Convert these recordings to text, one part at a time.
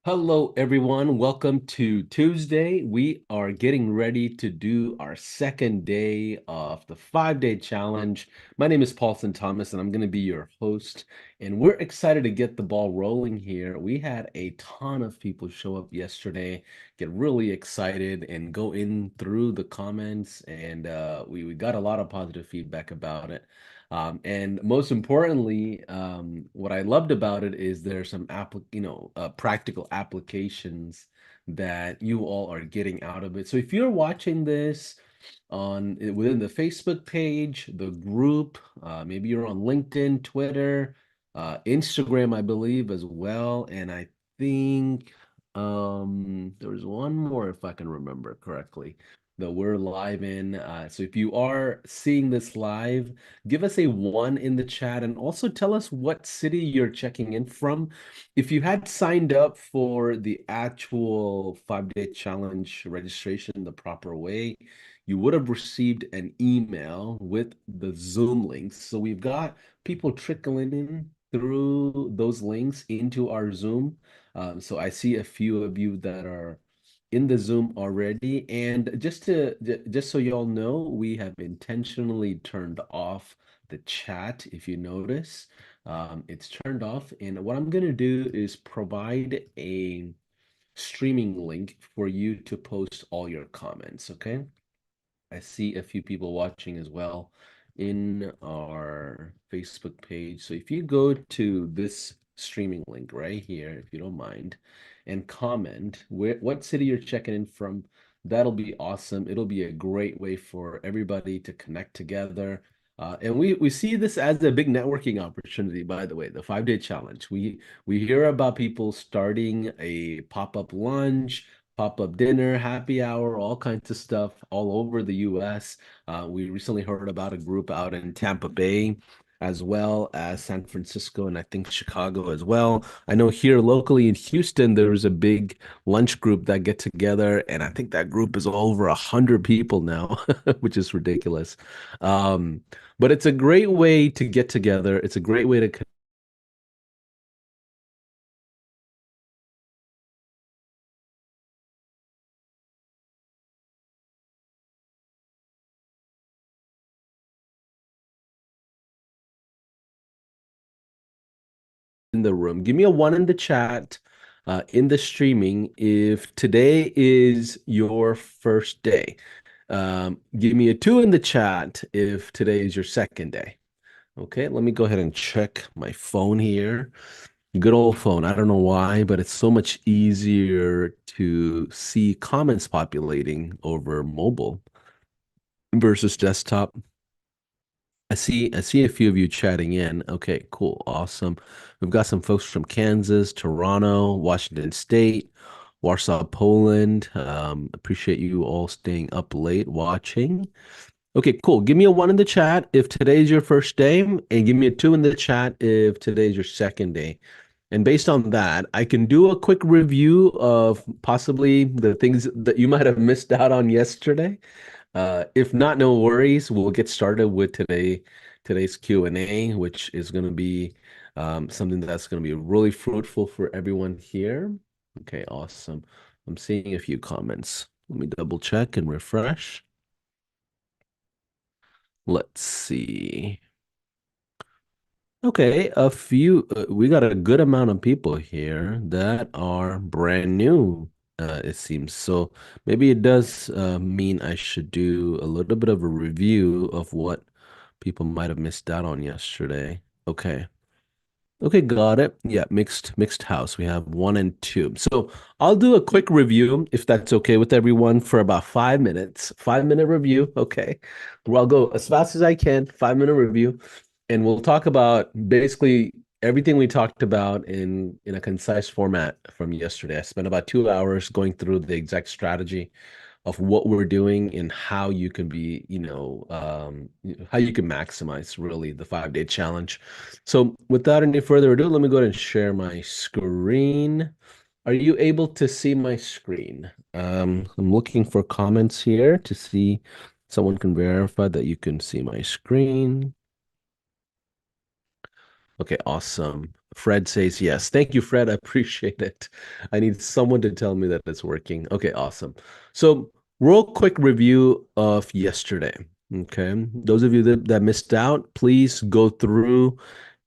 Hello, everyone. Welcome to Tuesday. We are getting ready to do our second day of the 5-day challenge. My name is Paulson Thomas, and I'm going to be your host. And we're excited to get the ball rolling here. We had a ton of people show up yesterday, get really excited, and go in through the comments. And we got a lot of positive feedback about it. And most importantly, what I loved about it is there's some practical applications that you all are getting out of it. So if you're watching this within the Facebook page, the group, maybe you're on LinkedIn, Twitter, Instagram, I believe as well, and I think there was one more if I can remember correctly that we're live in. So if you are seeing this live, give us a one in the chat and also tell us what city you're checking in from. If you had signed up for the actual 5-day challenge registration the proper way, you would have received an email with the Zoom links. So we've got people trickling in through those links into our Zoom. So I see a few of you that are in the Zoom already. And just so y'all know, we have intentionally turned off the chat. If you notice, it's turned off. And what I'm gonna do is provide a streaming link for you to post all your comments. Okay. I see a few people watching as well in our Facebook page. So if you go to this streaming link right here, if you don't mind, and comment what city you're checking in from, that'll be awesome. It'll be a great way for everybody to connect together. And we see this as a big networking opportunity, by the way, the 5-day challenge. We hear about people starting a pop-up lunch, pop-up dinner, happy hour, all kinds of stuff all over the US. We recently heard about a group out in Tampa Bay, as well as San Francisco, and I think Chicago as well. I know here locally in Houston, there's a big lunch group that get together, and I think that group is over 100 people now, which is ridiculous. Um, but it's a great way to get together. It's a great way to in the room. Give me a one in the chat, in the streaming if today is your first day. Give me a two in the chat if today is your second day. Okay, let me go ahead and check my phone here. Good old phone. I don't know why, but it's so much easier to see comments populating over mobile versus desktop. I see a few of you chatting in. Okay, cool. Awesome. We've got some folks from Kansas, Toronto, Washington State, Warsaw, Poland. Appreciate you all staying up late watching. Okay, cool. Give me a one in the chat if today's your first day, and give me a two in the chat if today's your second day. And based on that, I can do a quick review of possibly the things that you might have missed out on yesterday. If not, no worries. We'll get started with today's Q&A, which is going to be something that's going to be really fruitful for everyone here. Okay, awesome. I'm seeing a few comments. Let me double check and refresh. Let's see. Okay, we got a good amount of people here that are brand new, it seems. So maybe it does mean I should do a little bit of a review of what people might have missed out on yesterday. Okay. Okay, got it. Yeah, mixed house. We have one and two. So I'll do a quick review if that's okay with everyone for about 5 minutes. 5 minute review. Okay. Well, I'll go as fast as I can. 5 minute review. And we'll talk about basically everything we talked about in a concise format from yesterday. I spent about 2 hours going through the exact strategy of what we're doing and how you can be, how you can maximize really the 5-day challenge. So without any further ado, let me go ahead and share my screen. Are you able to see my screen? I'm looking for comments here to see someone can verify that you can see my screen. Okay, awesome. Fred says yes. Thank you, Fred. I appreciate it. I need someone to tell me that it's working. Okay, awesome. So, real quick review of yesterday. Okay. Those of you that missed out, please go through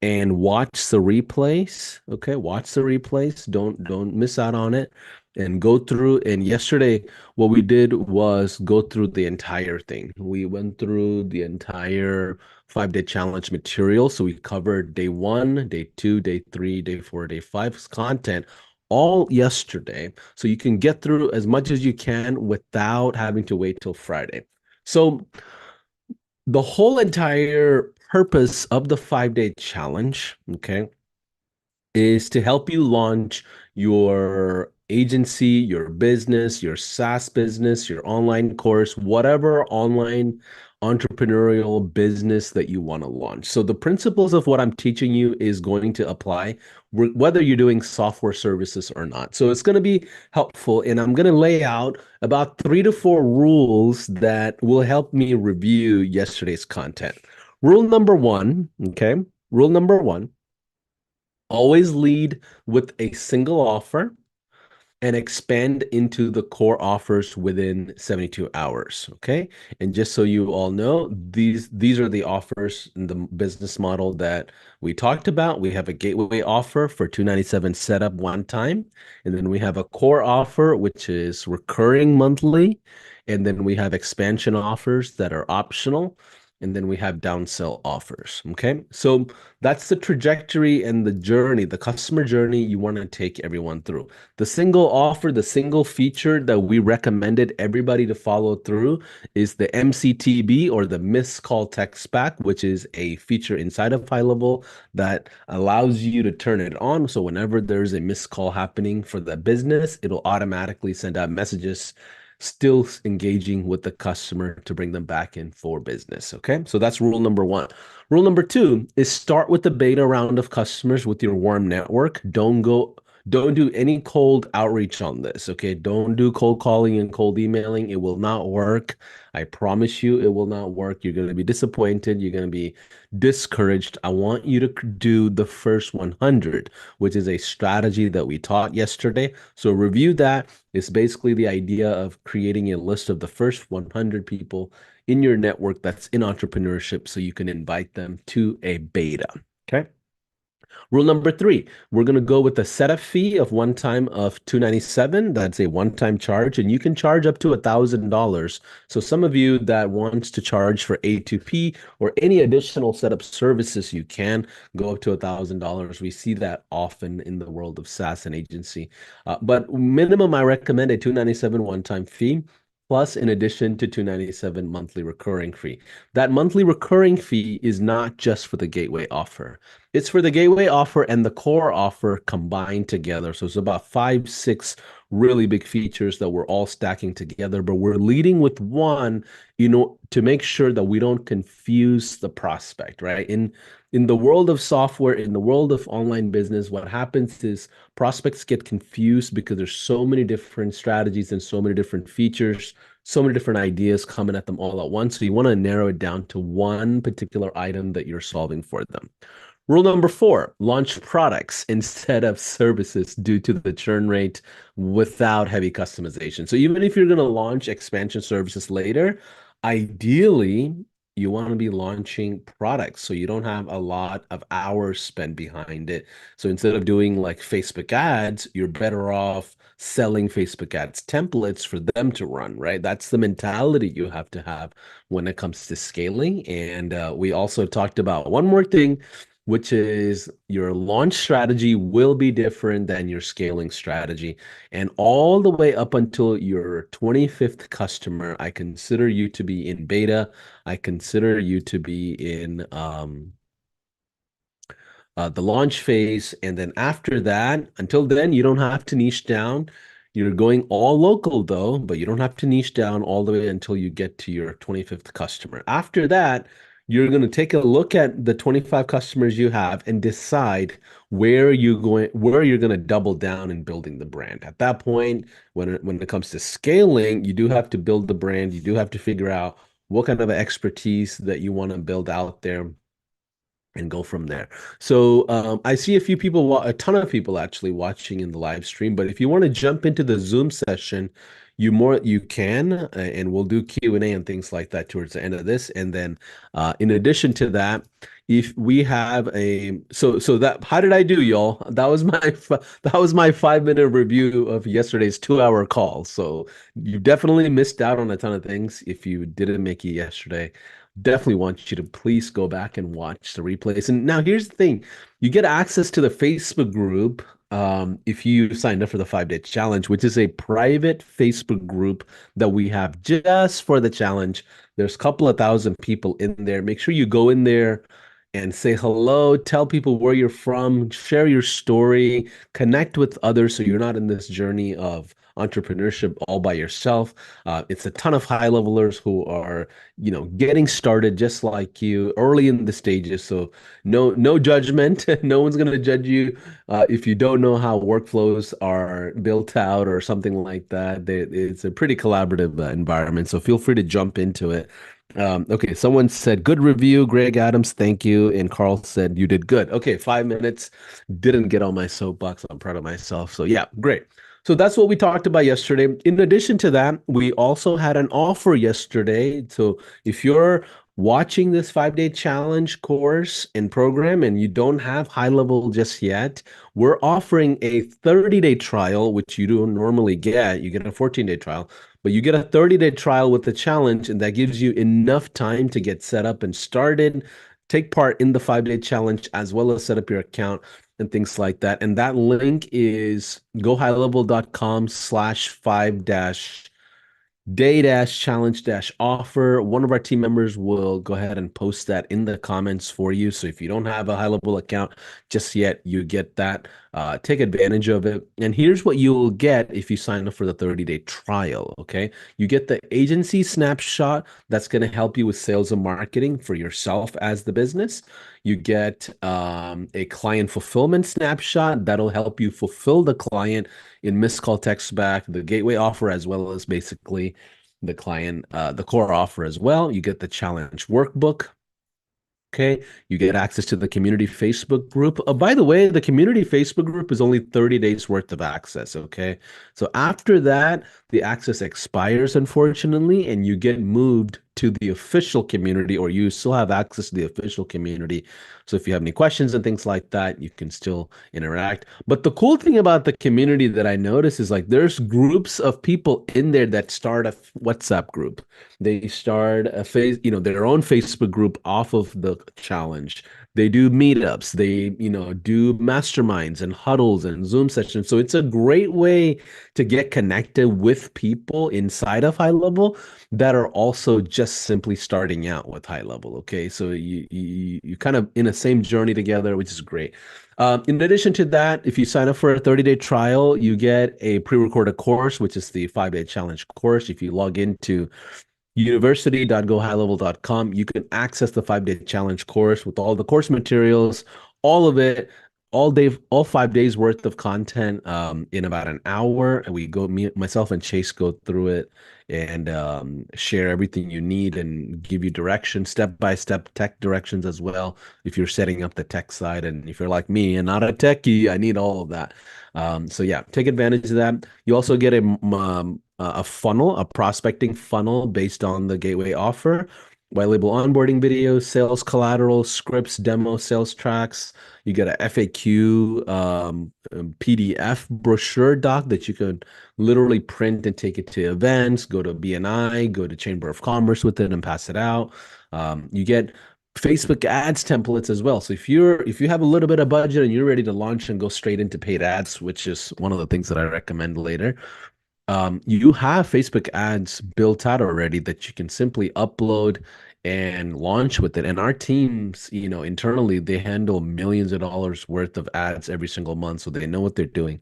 and watch the replays. Okay, watch the replays. Don't miss out on it. And go through. And yesterday, what we did was go through the entire thing. We went through the entire 5 day challenge material. So we covered day one, day two, day three, day four, day five's content all yesterday. So you can get through as much as you can without having to wait till Friday. So the whole entire purpose of the 5 day challenge, okay, is to help you launch your agency, your business, your SaaS business, your online course, whatever online entrepreneurial business that you want to launch. So the principles of what I'm teaching you is going to apply whether you're doing software services or not. So it's going to be helpful, and I'm going to lay out about 3 to 4 rules that will help me review yesterday's content. Rule number one, okay? Rule number one, always lead with a single offer and expand into the core offers within 72 hours. Okay. And just so you all know, these are the offers in the business model that we talked about. We have a gateway offer for 297 setup one time. And then we have a core offer, which is recurring monthly. And then we have expansion offers that are optional. And then we have downsell offers. Okay. So that's the trajectory and the journey, the customer journey you want to take everyone through. The single offer, the single feature that we recommended everybody to follow through is the MCTB, or the missed call text back, which is a feature inside of High Level that allows you to turn it on. So whenever there's a missed call happening for the business, it'll automatically send out messages still engaging with the customer to bring them back in for business. Okay. So that's rule number one. Rule number two is start with the beta round of customers with your warm network. Don't do any cold outreach on this. Okay. Don't do cold calling and cold emailing. It will not work. I promise you it will not work. You're going to be disappointed. You're going to be discouraged. I want you to do the first 100, which is a strategy that we taught yesterday. So review that. It's basically the idea of creating a list of the first 100 people in your network that's in entrepreneurship so you can invite them to a beta. Okay. Rule number three, we're going to go with a setup fee of one time of 297. That's a one-time charge, and you can charge up to $1,000. So some of you that wants to charge for A2P or any additional setup services, you can go up to $1,000. We see that often in the world of SaaS and agency. But minimum, I recommend a 297 one-time fee. Plus, in addition to 297 monthly recurring fee. That monthly recurring fee is not just for the gateway offer. It's for the gateway offer and the core offer combined together. So it's about 5, 6 really big features that we're all stacking together, but we're leading with one, to make sure that we don't confuse the prospect, right? In the world of software, in the world of online business, what happens is prospects get confused because there's so many different strategies and so many different features, so many different ideas coming at them all at once. So you want to narrow it down to one particular item that you're solving for them. Rule number four, launch products instead of services due to the churn rate without heavy customization. So even if you're going to launch expansion services later, ideally, you want to be launching products so you don't have a lot of hours spent behind it. So instead of doing like Facebook ads, you're better off selling Facebook ads templates for them to run, right? That's the mentality you have to have when it comes to scaling. And we also talked about one more thing, which is your launch strategy will be different than your scaling strategy. And all the way up until your 25th customer, I consider you to be in beta. I consider you to be in the launch phase. And then after that, until then, you don't have to niche down. You're going all local though, but you don't have to niche down all the way until you get to your 25th customer. After that, you're going to take a look at the 25 customers you have and decide where you're going to double down in building the brand. At that point, when it comes to scaling, you do have to build the brand. You do have to figure out what kind of expertise that you want to build out there, and go from there. So I see a few people, a ton of people actually watching in the live stream. But if you want to jump into the Zoom session, you can, and we'll do Q&A and things like that towards the end of this. And then in addition to that, if we have a so that how did I do, y'all? That was that was my 5 minute review of yesterday's 2 hour call. So you definitely missed out on a ton of things if you didn't make it yesterday. Definitely want you to please go back and watch the replays. And now here's the thing. You get access to the Facebook group if you signed up for the 5 day challenge, which is a private Facebook group that we have just for the challenge. There's a couple of thousand people in there. Make sure you go in there and say hello, tell people where you're from, share your story, connect with others so you're not in this journey of entrepreneurship all by yourself. It's a ton of high levelers who are, getting started just like you early in the stages. So no judgment. No one's gonna judge you if you don't know how workflows are built out or something like that. It's a pretty collaborative environment. So feel free to jump into it. Okay, someone said good review, Greg Adams, thank you. And Carl said you did good. Okay, 5 minutes. Didn't get on my soapbox. I'm proud of myself. So yeah, great. So that's what we talked about yesterday. In addition to that, we also had an offer yesterday. So if you're watching this 5 day challenge course and program and you don't have high level just yet, we're offering a 30-day trial, which you don't normally get. You get a 14-day trial, but you get a 30-day trial with the challenge, and that gives you enough time to get set up and started, take part in the 5 day challenge, as well as set up your account and things like that. And that link is gohighlevel.com/5 dash day dash challenge dash offer. One of our team members will go ahead and post that in the comments for you. So if you don't have a high level account just yet, you get that. Take advantage of it. And here's what you'll get if you sign up for the 30-day trial. Okay. You get the agency snapshot that's going to help you with sales and marketing for yourself as the business. You get a client fulfillment snapshot that'll help you fulfill the client in missed call text back, the gateway offer, as well as basically the client, the core offer as well. You get the challenge workbook. Okay, you get access to the community Facebook group. By the way, the community Facebook group is only 30 days worth of access. Okay, so after that, the access expires, unfortunately, and you get moved to the official community, or you still have access to the official community. So if you have any questions and things like that, you can still interact. But the cool thing about the community that I notice is like there's groups of people in there that start a WhatsApp group. They start their own Facebook group off of the challenge. They do meetups. They, do masterminds and huddles and Zoom sessions. So it's a great way to get connected with people inside of High Level that are also just simply starting out with High Level. Okay, so you kind of in the same journey together, which is great. In addition to that, if you sign up for a 30-day trial, you get a pre-recorded course, which is the 5 day challenge course. If you log into university.gohighlevel.com. You can access the 5 day challenge course with all the course materials, all of it, all day, all 5 days worth of content in about an hour. And myself and Chase go through it and share everything you need and give you direction, step-by-step tech directions as well. If you're setting up the tech side, and if you're like me and not a techie, I need all of that. So yeah, take advantage of that. You also get a funnel, a prospecting funnel based on the gateway offer, white label onboarding videos, sales collateral, scripts, demo, sales tracks. You get a FAQ PDF brochure doc that you could literally print and take it to events, go to BNI, go to Chamber of Commerce with it and pass it out. You get Facebook ads templates as well. So if you have a little bit of budget and you're ready to launch and go straight into paid ads, which is one of the things that I recommend later, you have Facebook ads built out already that you can simply upload and launch with it. And our teams, internally, they handle millions of dollars worth of ads every single month, so they know what they're doing.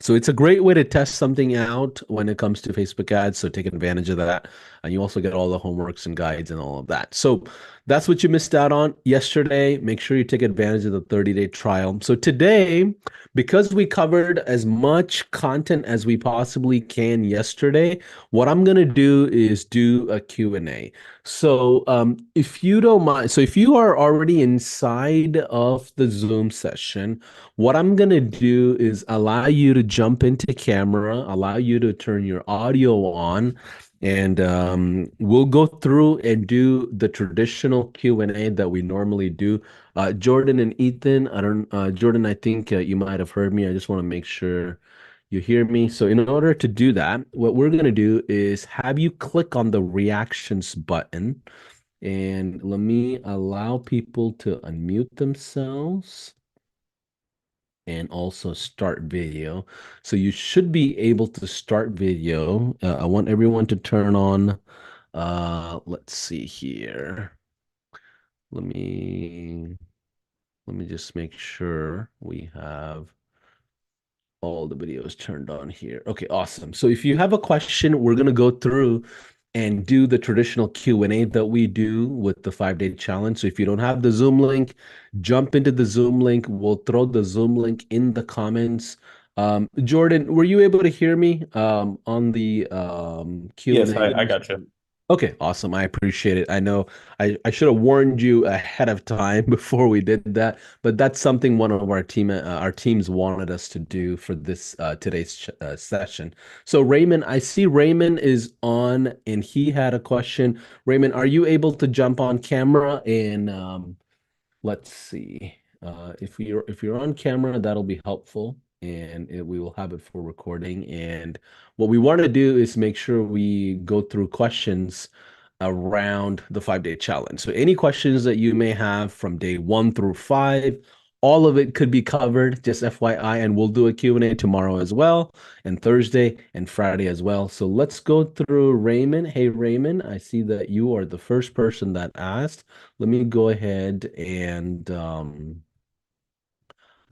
So it's a great way to test something out when it comes to Facebook ads. So take advantage of that. and you also get all the homeworks and guides and all of that. So that's what you missed out on yesterday. Make sure you take advantage of the 30-day trial. So today, because we covered as much content as we possibly can yesterday, what I'm going to do is do a Q&A. So if you don't mind, so if you are already inside of the Zoom session, what I'm going to do is allow you to jump into camera, allow you to turn your audio on, and we'll go through and do the traditional Q&A that we normally do. Jordan and Ethan, I don't, Jordan, I think you might have heard me. I just want to make sure you hear me. So in order to do that, what we're going to do is have you click on the reactions button, and let me allow people to unmute themselves and also start video. So you should be able to start video. I want everyone to turn on, let's see here. Let me just make sure we have all the videos turned on here. Okay, awesome. So if you have a question, we're going to go through and do the traditional Q&A that we do with the 5-day challenge. So if you don't have the Zoom link, jump into the Zoom link. We'll throw the Zoom link in the comments. Jordan, were you able to hear me on the Yes, Q&A? I got you. Okay, awesome. I appreciate it. I know I should have warned you ahead of time before we did that, but that's something one of our teams wanted us to do for this today's session. So Raymond, I see Raymond is on and he had a question. Raymond, are you able to jump on camera and let's see. If you're on camera, that'll be helpful, and we will have it for recording. And what we want to do is make sure we go through questions around the 5-day challenge. So any questions that you may have from day 1 through 5, all of it could be covered, just FYI, and we'll do a Q&A tomorrow as well, and Thursday and Friday as well. So let's go through Raymond. Hey, Raymond, I see that you are the first person that asked. Let me go ahead and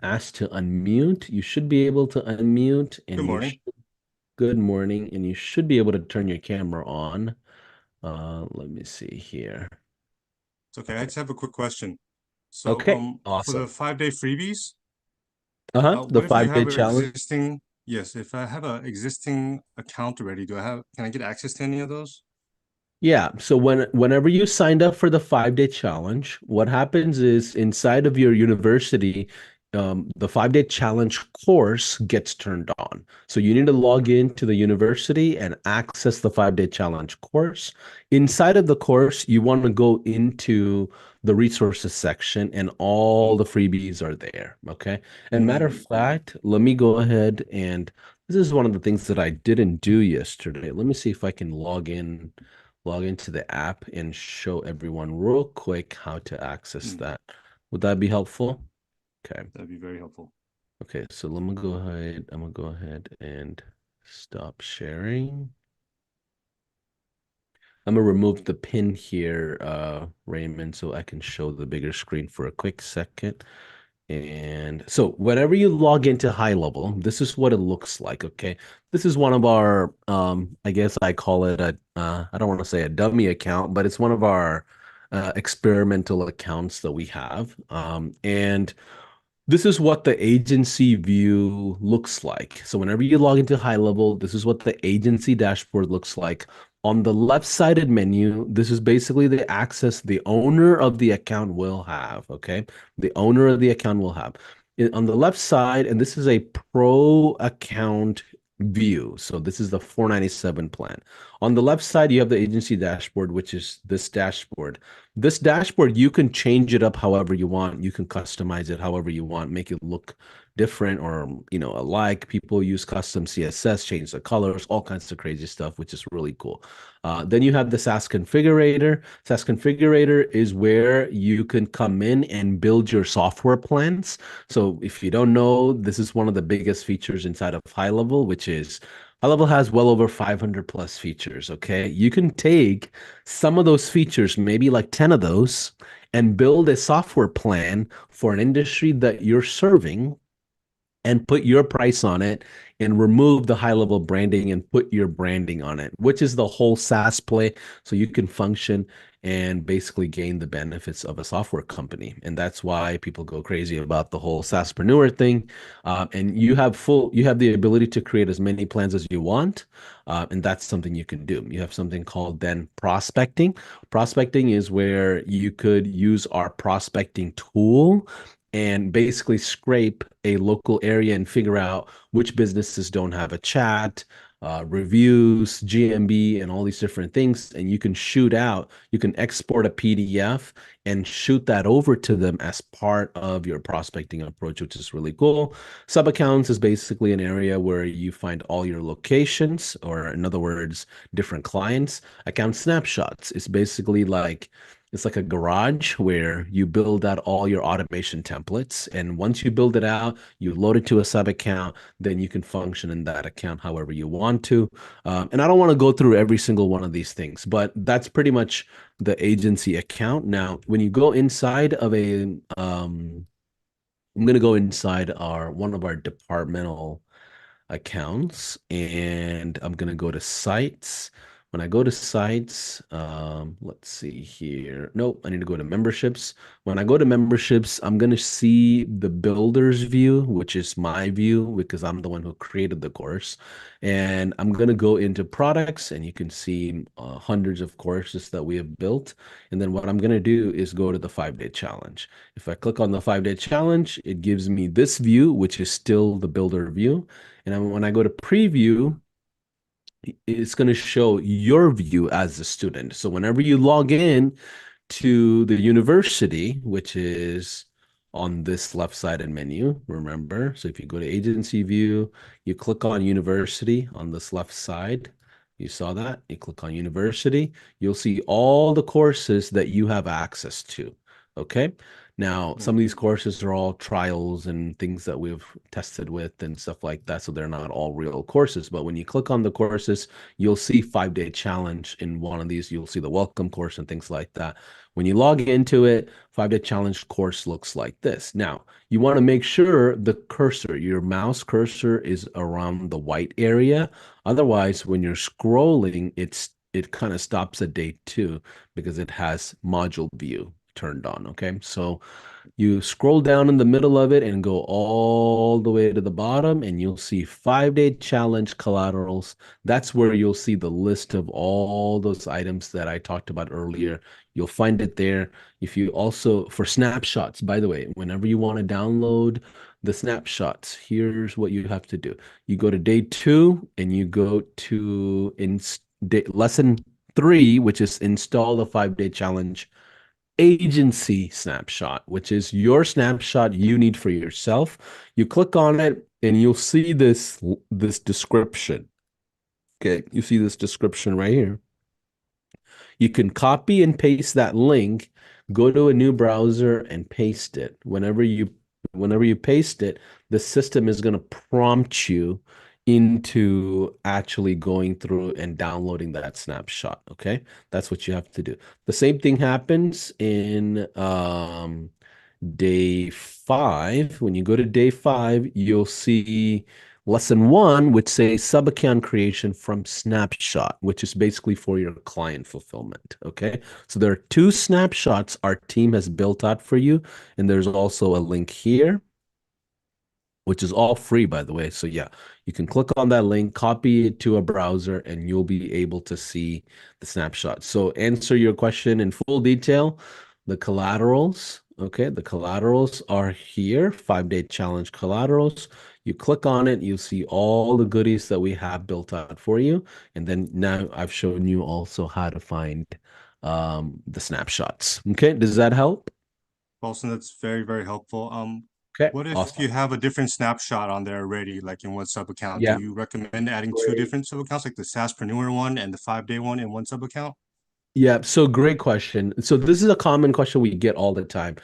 ask to unmute. You should be able to unmute, Good and morning. good morning, and you should be able to turn your camera on. Let me see here. It's okay. I just have a quick question. So, Okay, for the awesome. 5-day freebies, The what if you 5-day have an challenge. existing, yes, if I have an existing account already, can I get access to any of those? Yeah, so whenever you signed up for the 5-day challenge, what happens is inside of your university, the 5-day challenge course gets turned on. So you need to log into the university and access the 5-day challenge course. Inside of the course, you want to go into the resources section, and all the freebies are there. Okay. And matter of Mm-hmm. fact, let me go ahead and this is one of the things that I didn't do yesterday. Let me see if I can log into the app and show everyone real quick how to access Mm, that. Would that be helpful? Okay. that'd be very helpful. Okay, so let me go ahead. I'm gonna go ahead and stop sharing. I'm gonna remove the pin here, Raymond, so I can show the bigger screen for a quick second. And so whenever you log into high level, this is what it looks like. Okay. This is one of our, I guess I call it I don't want to say a dummy account, but it's one of our experimental accounts that we have. And this is what the agency view looks like. So whenever you log into high level, this is what the agency dashboard looks like. On the left-sided menu, this is basically the access the owner of the account will have, okay? The owner of the account will have. On the left side, and this is a pro account view. So this is the 497 plan. On the left side, you have the agency dashboard, which is this dashboard. This dashboard, you can change it up however you want. You can customize it however you want, make it look different or, alike. People use custom CSS, change the colors, all kinds of crazy stuff, which is really cool. Then you have the SaaS configurator. SaaS configurator is where you can come in and build your software plans. So if you don't know, this is one of the biggest features inside of High Level, which is High Level has well over 500 plus features. Okay. You can take some of those features, maybe like 10 of those, and build a software plan for an industry that you're serving and put your price on it and remove the high level branding and put your branding on it, which is the whole SaaS play. So you can function and basically gain the benefits of a software company. And that's why people go crazy about the whole SaaSpreneur thing. And you have the ability to create as many plans as you want. And that's something you can do. You have something called then prospecting. Prospecting is where you could use our prospecting tool and basically scrape a local area and figure out which businesses don't have a chat, reviews, GMB, and all these different things. And you can export a PDF and shoot that over to them as part of your prospecting approach, which is really cool. Sub accounts is basically an area where you find all your locations, or in other words, different clients. Account snapshots is basically like it's like a garage where you build out all your automation templates. And once you build it out, you load it to a sub account, then you can function in that account however you want to. And I don't want to go through every single one of these things, but that's pretty much the agency account. Now, when you go inside of I'm going to go inside our one of our departmental accounts and I'm going to go to sites. When I go to sites, let's see here. Nope, I need to go to memberships. When I go to memberships, I'm going to see the builder's view, which is my view because I'm the one who created the course. And I'm going to go into products and you can see hundreds of courses that we have built. And then what I'm going to do is go to the 5 day challenge. If I click on the 5 day challenge, it gives me this view, which is still the builder view. And when I go to preview, it's going to show your view as a student. So whenever you log in to the university, which is on this left-sided menu, remember. So if you go to agency view, you click on university on this left side. You saw that? You click on university, you'll see all the courses that you have access to. Okay. Now, some of these Mhm. courses are all trials and things that we've tested with and stuff like that. So they're not all real courses. But when you click on the courses, you'll see 5 day challenge in one of these. You'll see the welcome course and things like that. When you log into it, 5 day challenge course looks like this. Now, you want to make sure the cursor, your mouse cursor is around the white area. Otherwise, when you're scrolling, it kind of stops at day 2 because it has module view turned on. Okay. So you scroll down in the middle of it and go all the way to the bottom, and you'll see 5 day challenge collaterals. That's where you'll see the list of all those items that I talked about earlier. You'll find it there. If you also, for snapshots, by the way, whenever you want to download the snapshots, here's what you have to do. You go to day 2 and you go to lesson 3, which is install the 5 day challenge agency snapshot, which is your snapshot you need for yourself. You click on it and you'll see this description. Okay, you see this description right here. You can copy and paste that link, go to a new browser and paste it. Whenever you paste it, the system is going to prompt you into actually going through and downloading that snapshot. Okay, that's what you have to do. The same thing happens in day 5. When you go to day 5, you'll see lesson 1, which says sub account creation from snapshot, which is basically for your client fulfillment. Okay. So there are 2 snapshots our team has built out for you. And there's also a link here, which is all free, by the way. So yeah, you can click on that link, copy it to a browser, and you'll be able to see the snapshot. So answer your question in full detail. The collaterals, okay, the collaterals are here, 5 day challenge collaterals. You click on it, you'll see all the goodies that we have built out for you. And then now I've shown you also how to find the snapshots. Okay, does that help? Paulson, that's very, very helpful. Okay, What if awesome. you have a different snapshot on there already, like in one sub account? Do Yeah, you recommend adding two great. different sub accounts, like the SaaSpreneur one and the 5 day one in one sub account? Yeah, so great question. So this is a common question we get all the time.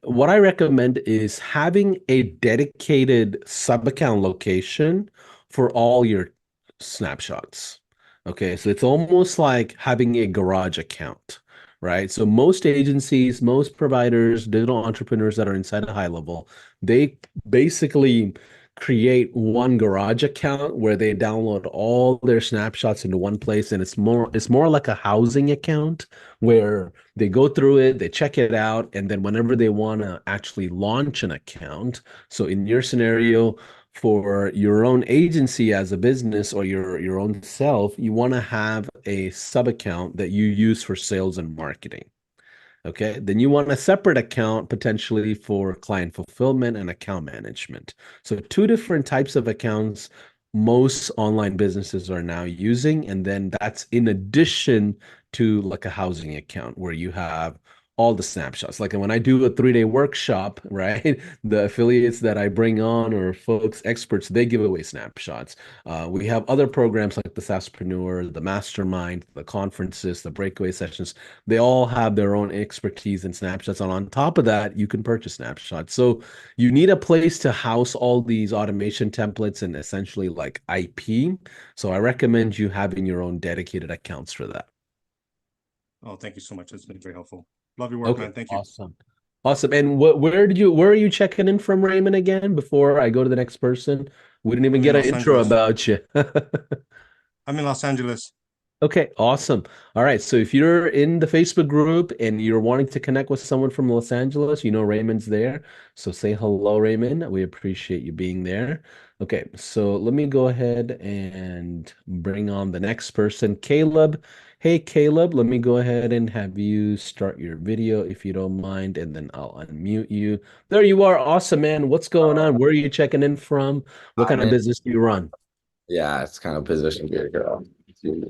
What I recommend is having a dedicated sub-account location for all your snapshots. Okay, so it's almost like having a garage account, right? So most agencies, most providers, digital entrepreneurs that are inside a high level, they basically create one garage account where they download all their snapshots into one place, and it's more like a housing account where they go through it, they check it out, and then whenever they want to actually launch an account, so in your scenario, for your own agency as a business or your own self, you want to have a sub account that you use for sales and marketing. Okay. Then you want a separate account potentially for client fulfillment and account management. So, two different types of accounts most online businesses are now using. And then that's in addition to like a housing account where you have all the snapshots. Like when I do a 3-day workshop, right? The affiliates that I bring on or folks, experts, they give away snapshots. We have other programs like the SaaSpreneur, the Mastermind, the conferences, the breakaway sessions. They all have their own expertise and snapshots. And on top of that, you can purchase snapshots. So you need a place to house all these automation templates and essentially like IP. So I recommend you having your own dedicated accounts for that. Oh, thank you so much. It's been very helpful. Love your work, Okay, man. Thank you. awesome. Awesome. And where are you checking in from, Raymond, again, before I go to the next person? We didn't even I'm in get an Los intro Angeles. about you. I'm in Los Angeles. Okay, awesome. All right. So if you're in the Facebook group and you're wanting to connect with someone from Los Angeles, you know Raymond's there. So say hello, Raymond. We appreciate you being there. Okay, so let me go ahead and bring on the next person, Caleb. Hey, Caleb, let me go ahead and have you start your video if you don't mind, and then I'll unmute you. There you are. Awesome, man. What's going Uh, on? Where are you checking in from? What kind I'm of in, business do you run? yeah, it's kind of position here, girl.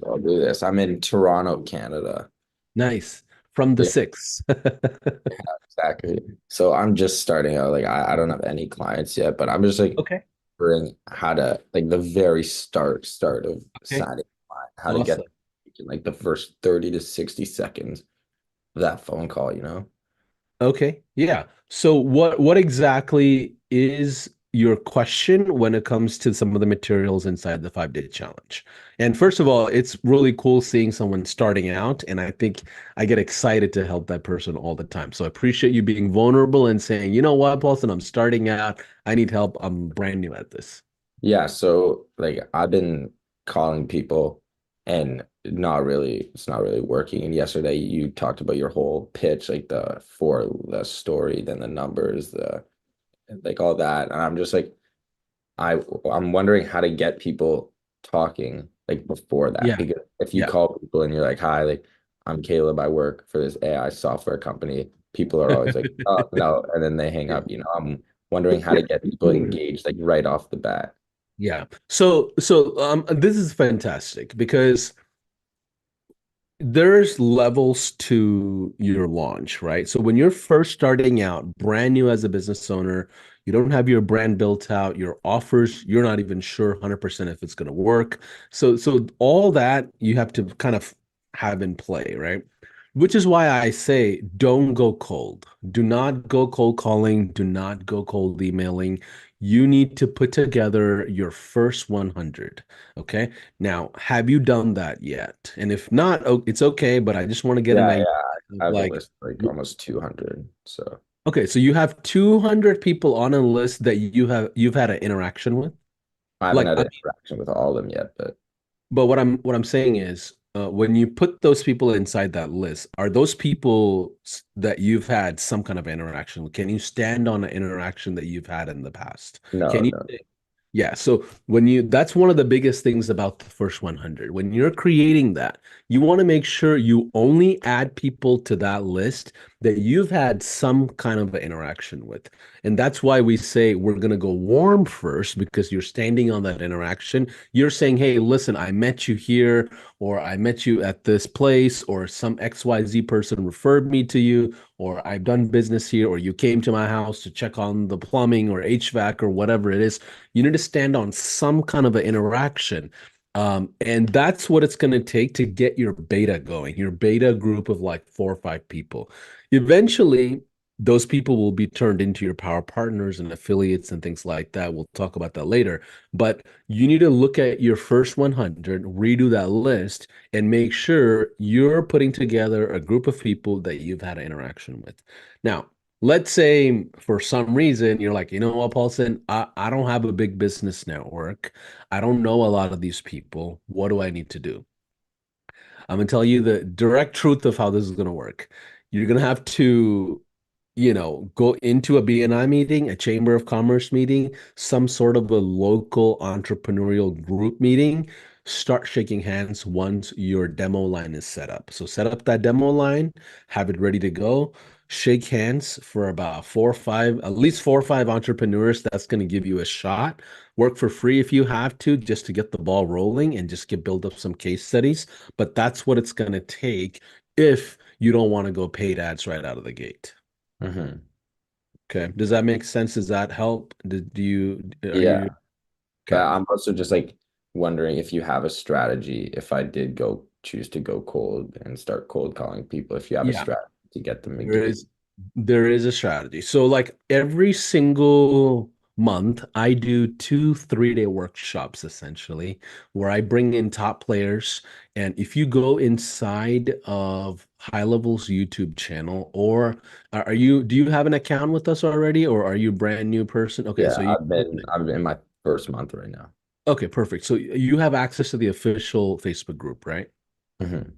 I'll do this. I'm in Toronto, Canada. Nice. From the Yeah, six. exactly. So I'm just starting out. Like I don't have any clients yet, but I'm just like Okay. figuring how to like the very start of Okay. signing a client, how to get Awesome. like the first 30 to 60 seconds of that phone call, you know? Okay. Yeah. So what exactly is your question when it comes to some of the materials inside the 5-day challenge? And first of all, it's really cool seeing someone starting out, and I think I get excited to help that person all the time. So I appreciate you being vulnerable and saying, you know what, Paulson, I'm starting out. I need help. I'm brand new at this. Yeah, so like I've been calling people and it's not really working. And yesterday you talked about your whole pitch, like the story, then the numbers, the like all that. And I'm just like I'm wondering how to get people talking like before that. Yeah. Because if you Yeah. call people and you're like, hi, like I'm Caleb, I work for this AI software company, people are always like, oh no, and then they hang up, you know. I'm wondering how to get people engaged like right off the bat. Yeah. So this is fantastic because there's levels to your launch, right? So when you're first starting out, brand new as a business owner, you don't have your brand built out, your offers, you're not even sure 100% if it's going to work. So all that you have to kind of have in play, right? Which is why I say don't go cold. Do not go cold calling, do not go cold emailing. You need to put together your first 100, okay? Now, have you done that yet? And if not, oh, it's okay, but I just want to get an Yeah, idea yeah. of I have a like, list like almost 200. So okay, so you have 200 people on a list that you've had an interaction with. I haven't Like, had an interaction with all of them yet, but but what I'm saying is, when you put those people inside that list, are those people that you've had some kind of interaction with? Can you stand on an interaction that you've had in the past? no, Can you no. Yeah, so that's one of the biggest things about the first 100. When you're creating that, you want to make sure you only add people to that list that you've had some kind of interaction with. And that's why we say we're going to go warm first because you're standing on that interaction. You're saying, hey, listen, I met you here, or I met you at this place, or some XYZ person referred me to you, or I've done business here, or you came to my house to check on the plumbing or HVAC or whatever it is. You need to stand on some kind of an interaction. And that's what it's going to take to get your beta going, your beta group of like 4 or 5 people. Eventually, those people will be turned into your power partners and affiliates and things like that. We'll talk about that later. But you need to look at your first 100, redo that list, and make sure you're putting together a group of people that you've had an interaction with. Now, let's say for some reason you're like, you know what, Paulson, I don't have a big business network. I don't know a lot of these people. What do I need to do? I'm gonna tell you the direct truth of how this is gonna work. You're gonna have to, go into a BNI meeting, a Chamber of Commerce meeting, some sort of a local entrepreneurial group meeting. Start shaking hands once your demo line is set up. So set up that demo line, have it ready to go. Shake hands for about four or five, at least four or five entrepreneurs. That's going to give you a shot. Work for free if you have to, just to get the ball rolling and just build up some case studies. But that's what it's going to take if you don't want to go paid ads right out of the gate. Hmm. Okay. Does that make sense? Does that help? Are Yeah. you But okay? I'm also just like wondering if you have a strategy, if I did go choose to go cold and start cold calling people, if you have a Yeah. strategy to get them There engaged. is there is a strategy. So like every single month, I do two 3-day workshops essentially, where I bring in top players. And if you go inside of High Level's YouTube channel, or do you have an account with us already, or are you a brand new person? Okay, Yeah, so you I'm in my first month right now. okay, perfect. So you have access to the official Facebook group, right? Hmm.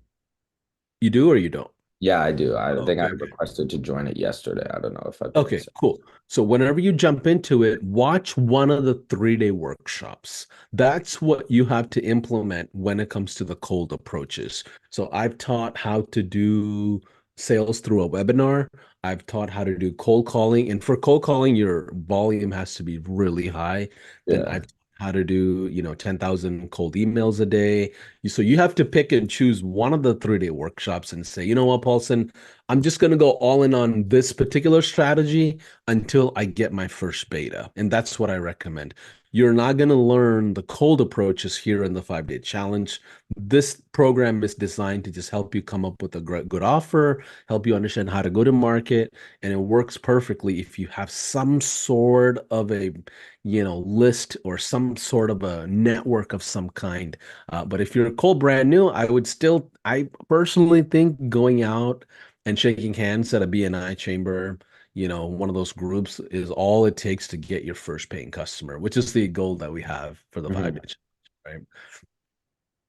You do or you don't? Yeah, I do. I think I Okay, okay. requested to join it yesterday. I don't know if I've been Okay, accepted. cool. So whenever you jump into it, watch one of the 3-day workshops. That's what you have to implement when it comes to the cold approaches. So I've taught how to do sales through a webinar. I've taught how to do cold calling. And for cold calling, your volume has to be really high. Then Yeah. I've taught how to do, 10,000 cold emails a day. So you have to pick and choose one of the 3-day workshops and say, you know what, Paulson, I'm just going to go all in on this particular strategy until I get my first beta. And that's what I recommend. You're not going to learn the cold approaches here in the 5-day challenge. This program is designed to just help you come up with a good offer, help you understand how to go to market. And it works perfectly if you have some sort of a, list or some sort of a network of some kind. But if you're a cold brand new, I personally think going out and shaking hands at a BNI chamber, one of those groups is all it takes to get your first paying customer, which is the goal that we have for the Hmm. 5-day challenge, right?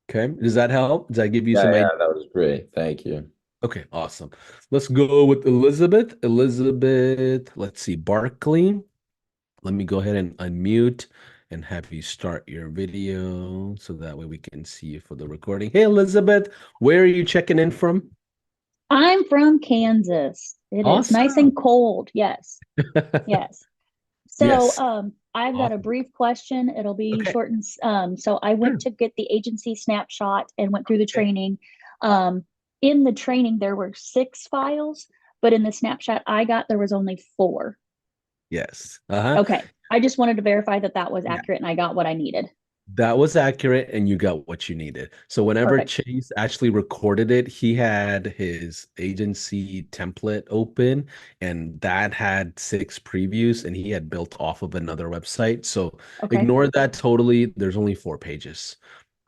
Okay. Does that help? Does that give you Yeah, some idea? yeah, that was great. Thank you. Okay, awesome. Let's go with Elizabeth. Elizabeth, let's see, Barkley. Let me go ahead and unmute and have you start your video so that way we can see you for the recording. Hey, Elizabeth, where are you checking in from? I'm from Kansas. It is nice Awesome. and cold. Yes. Yes. So, Yes. I've got a Awesome. brief question. It'll be Okay. short and so I Yeah. went to get the agency snapshot and went through the Okay. training. Um, in the training, there were 6 files, but in the snapshot I got, there was only 4. Yes. Uh-huh. Okay. I just wanted to verify that that was Yeah. accurate and I got what I needed. That was accurate and you got what you needed. So whenever Perfect. Chase actually recorded it, he had his agency template open and that had 6 previews and he had built off of another website. So Okay. ignore that totally. There's only 4 pages.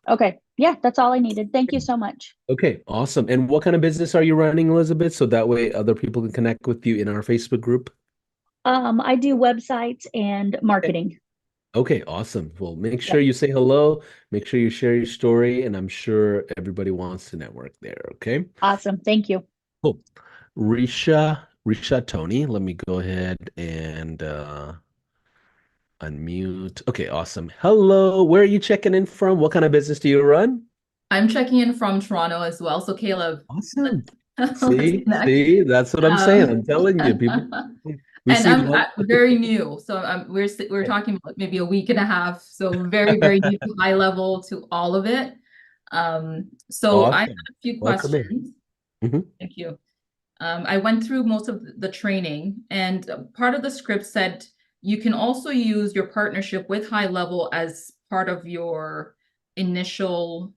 Okay. Yeah, that's all I needed. Thank you so much. Okay, awesome. And what kind of business are you running, Elizabeth? So that way other people can connect with you in our Facebook group. I do websites and marketing. Okay, awesome. Well, make sure Yep. you say hello, make sure you share your story, and I'm sure everybody wants to network there. Okay, Awesome. Thank you. cool. Risha Tony, let me go ahead and unmute. Okay, awesome. Hello, where are you checking in from? What kind of business do you run? I'm checking in from Toronto as well. So Caleb, Awesome. let's See, connect. see, that's what I'm saying. I'm telling you, people, we And see I'm love. very new. So we're talking about maybe a week and a half. So very, very new to high level to all of it. So I have Awesome. a few Welcome in. questions. Mhm. Thank you. I went through most of the training, and part of the script said you can also use your partnership with high level as part of your initial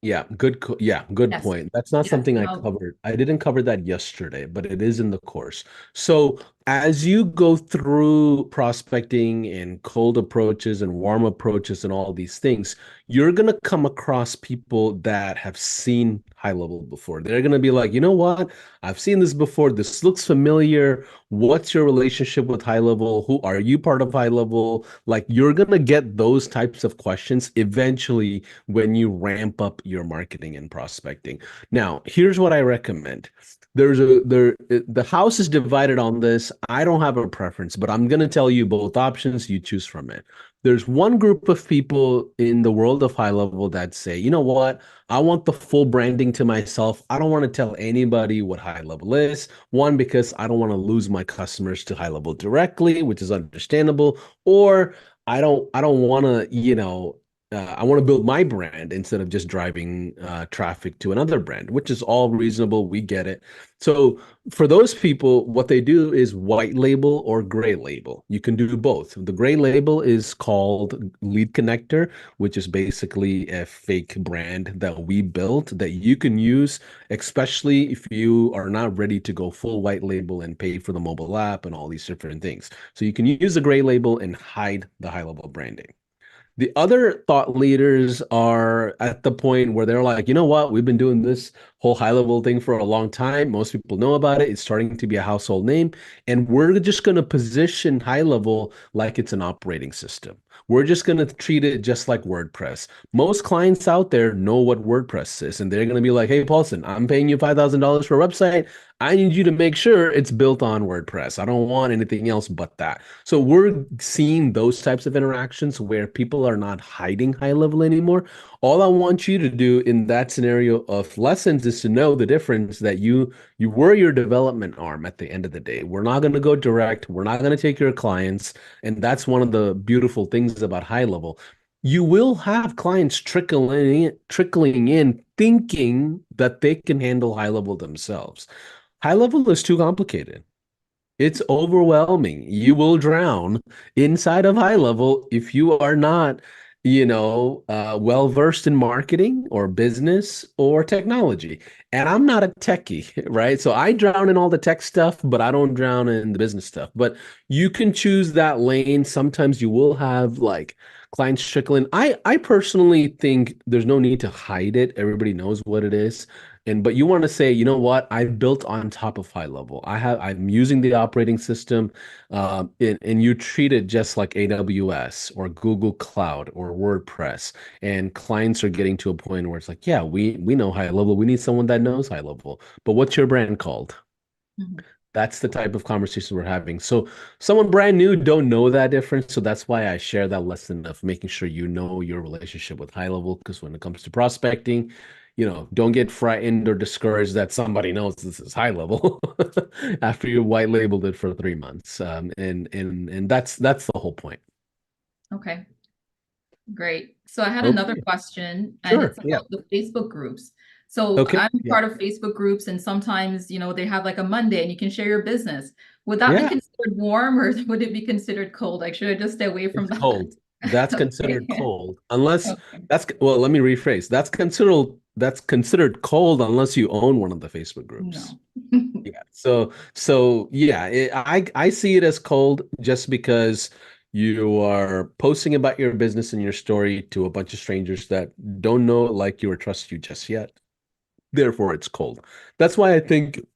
Yeah, good yes. point. That's not Yes. something I covered. I didn't cover that yesterday, but it is in the course. So as you go through prospecting and cold approaches and warm approaches and all these things, you're going to come across people that have seen high level before. They're going to be like, you know what? I've seen this before. This looks familiar. What's your relationship with high level? Who are you part of high level? Like, you're going to get those types of questions eventually when you ramp up your marketing and prospecting. Now, here's what I recommend. The house is divided on this. I don't have a preference, but I'm going to tell you both options. You choose from it. There's one group of people in the world of high level that say, you know what? I want the full branding to myself. I don't want to tell anybody what high level is. One, because I don't want to lose my customers to high level directly, which is understandable. Or I don't want to, I want to build my brand instead of just driving traffic to another brand, which is all reasonable. We get it. So for those people, what they do is white label or gray label. You can do both. The gray label is called Lead Connector, which is basically a fake brand that we built that you can use, especially if you are not ready to go full white label and pay for the mobile app and all these different things. So you can use the gray label and hide the high level branding. The other thought leaders are at the point where they're like, you know what? We've been doing this whole high level thing for a long time. Most people know about it. It's starting to be a household name. And we're just going to position high level like it's an operating system. We're just going to treat it just like WordPress. Most clients out there know what WordPress is, and they're going to be like, hey, Paulson, I'm paying you $5,000 for a website. I need you to make sure it's built on WordPress. I don't want anything else but that. So we're seeing those types of interactions where people are not hiding high level anymore. All I want you to do in that scenario of lessons is to know the difference that you were your development arm at the end of the day. We're not going to go direct. We're not going to take your clients. And that's one of the beautiful things about high level. You will have clients trickling in thinking that they can handle high level themselves. High level is too complicated. It's overwhelming. You will drown inside of high level if you are not, well versed in marketing or business or technology. And I'm not a techie, right? So I drown in all the tech stuff, but I don't drown in the business stuff. But you can choose that lane. Sometimes you will have like clients trickling. I personally think there's no need to hide it. Everybody knows what it is. But you want to say, you know what? I built on top of high level. I'm using the operating system, and you treat it just like AWS or Google Cloud or WordPress. And clients are getting to a point where it's like, yeah, we know high level. We need someone that knows high level. But what's your brand called? Mhm. That's the type of conversation we're having. So someone brand new don't know that difference. So that's why I share that lesson of making sure you know your relationship with high level. Because when it comes to prospecting, don't get frightened or discouraged that somebody knows this is high level after you white labeled it for 3 months. And that's the whole point. Okay, great. So I had another Okay. question, and Sure. it's Yeah. about the Facebook groups. So Okay. I'm Yeah. part of Facebook groups, and sometimes, they have like a Monday and you can share your business. Would that be Yeah. considered warm or would it be considered cold? Like, should I just stay away from It's that? cold. That's considered Okay. cold unless Okay. well, let me rephrase. That's considered cold unless you own one of the Facebook groups. No. Yeah. So yeah, I see it as cold just because you are posting about your business and your story to a bunch of strangers that don't know, like you, or trust you just yet. Therefore, it's cold. That's why I think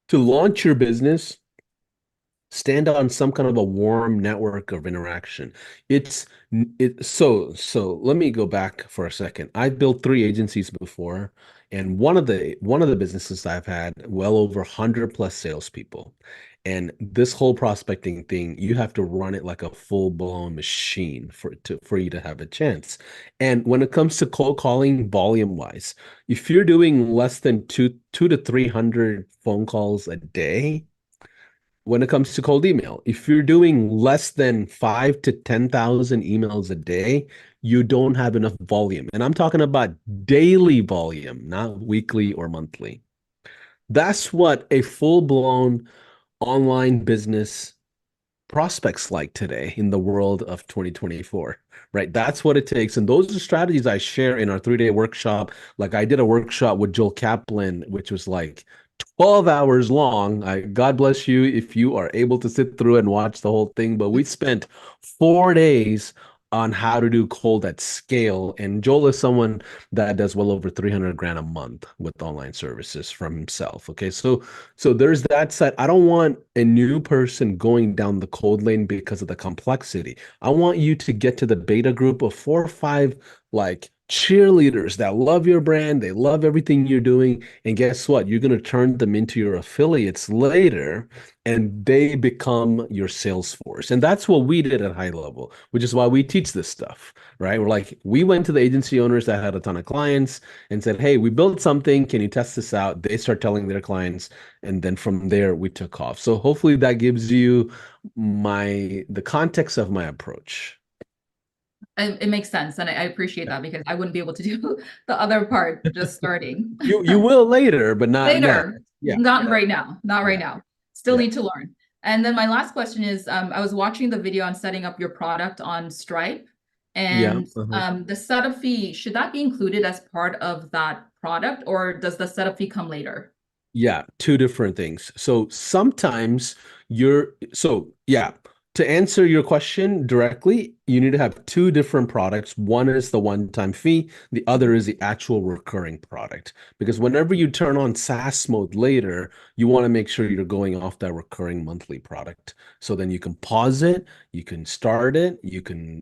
to launch your business, stand on some kind of a warm network of interaction. So let me go back for a second. I've built 3 agencies before, and one of the businesses I've had well over 100 plus salespeople. And this whole prospecting thing, you have to run it like a full-blown machine for you to have a chance. And when it comes to cold calling volume wise, if you're doing less than two to 300 phone calls a day, when it comes to cold email, if you're doing less than 5 to 10,000 emails a day, you don't have enough volume. And I'm talking about daily volume, not weekly or monthly. That's what a full-blown online business prospects like today in the world of 2024, right? That's what it takes. And those are strategies I share in our 3-day workshop. Like I did a workshop with Joel Kaplan, which was like 12 hours long. God bless you if you are able to sit through and watch the whole thing. But we spent 4 days on how to do cold at scale. And Joel is someone that does well over 300 grand a month with online services from himself. Okay. So there's that side. I don't want a new person going down the cold lane because of the complexity. I want you to get to the beta group of 4 or 5 like cheerleaders that love your brand. They love everything you're doing. And guess what? You're going to turn them into your affiliates later and they become your sales force. And that's what we did at High Level, which is why we teach this stuff, right? We're like, we went to the agency owners that had a ton of clients and said, hey, we built something. Can you test this out? They start telling their clients. And then from there, we took off. So hopefully that gives you the context of my approach. It makes sense, and I appreciate that because I wouldn't be able to do the other part just starting. You will later, but not now. Later, Yeah. not right now, not right now. Still Yeah. need to learn. And then my last question is, I was watching the video on setting up your product on Stripe, and the setup fee, should that be included as part of that product, or does the setup fee come later? Yeah, two different things. So sometimes yeah, to answer your question directly, you need to have two different products. One is the one-time fee, the other is the actual recurring product. Because whenever you turn on SaaS mode later, you want to make sure you're going off that recurring monthly product. So then you can pause it, you can start it, you can,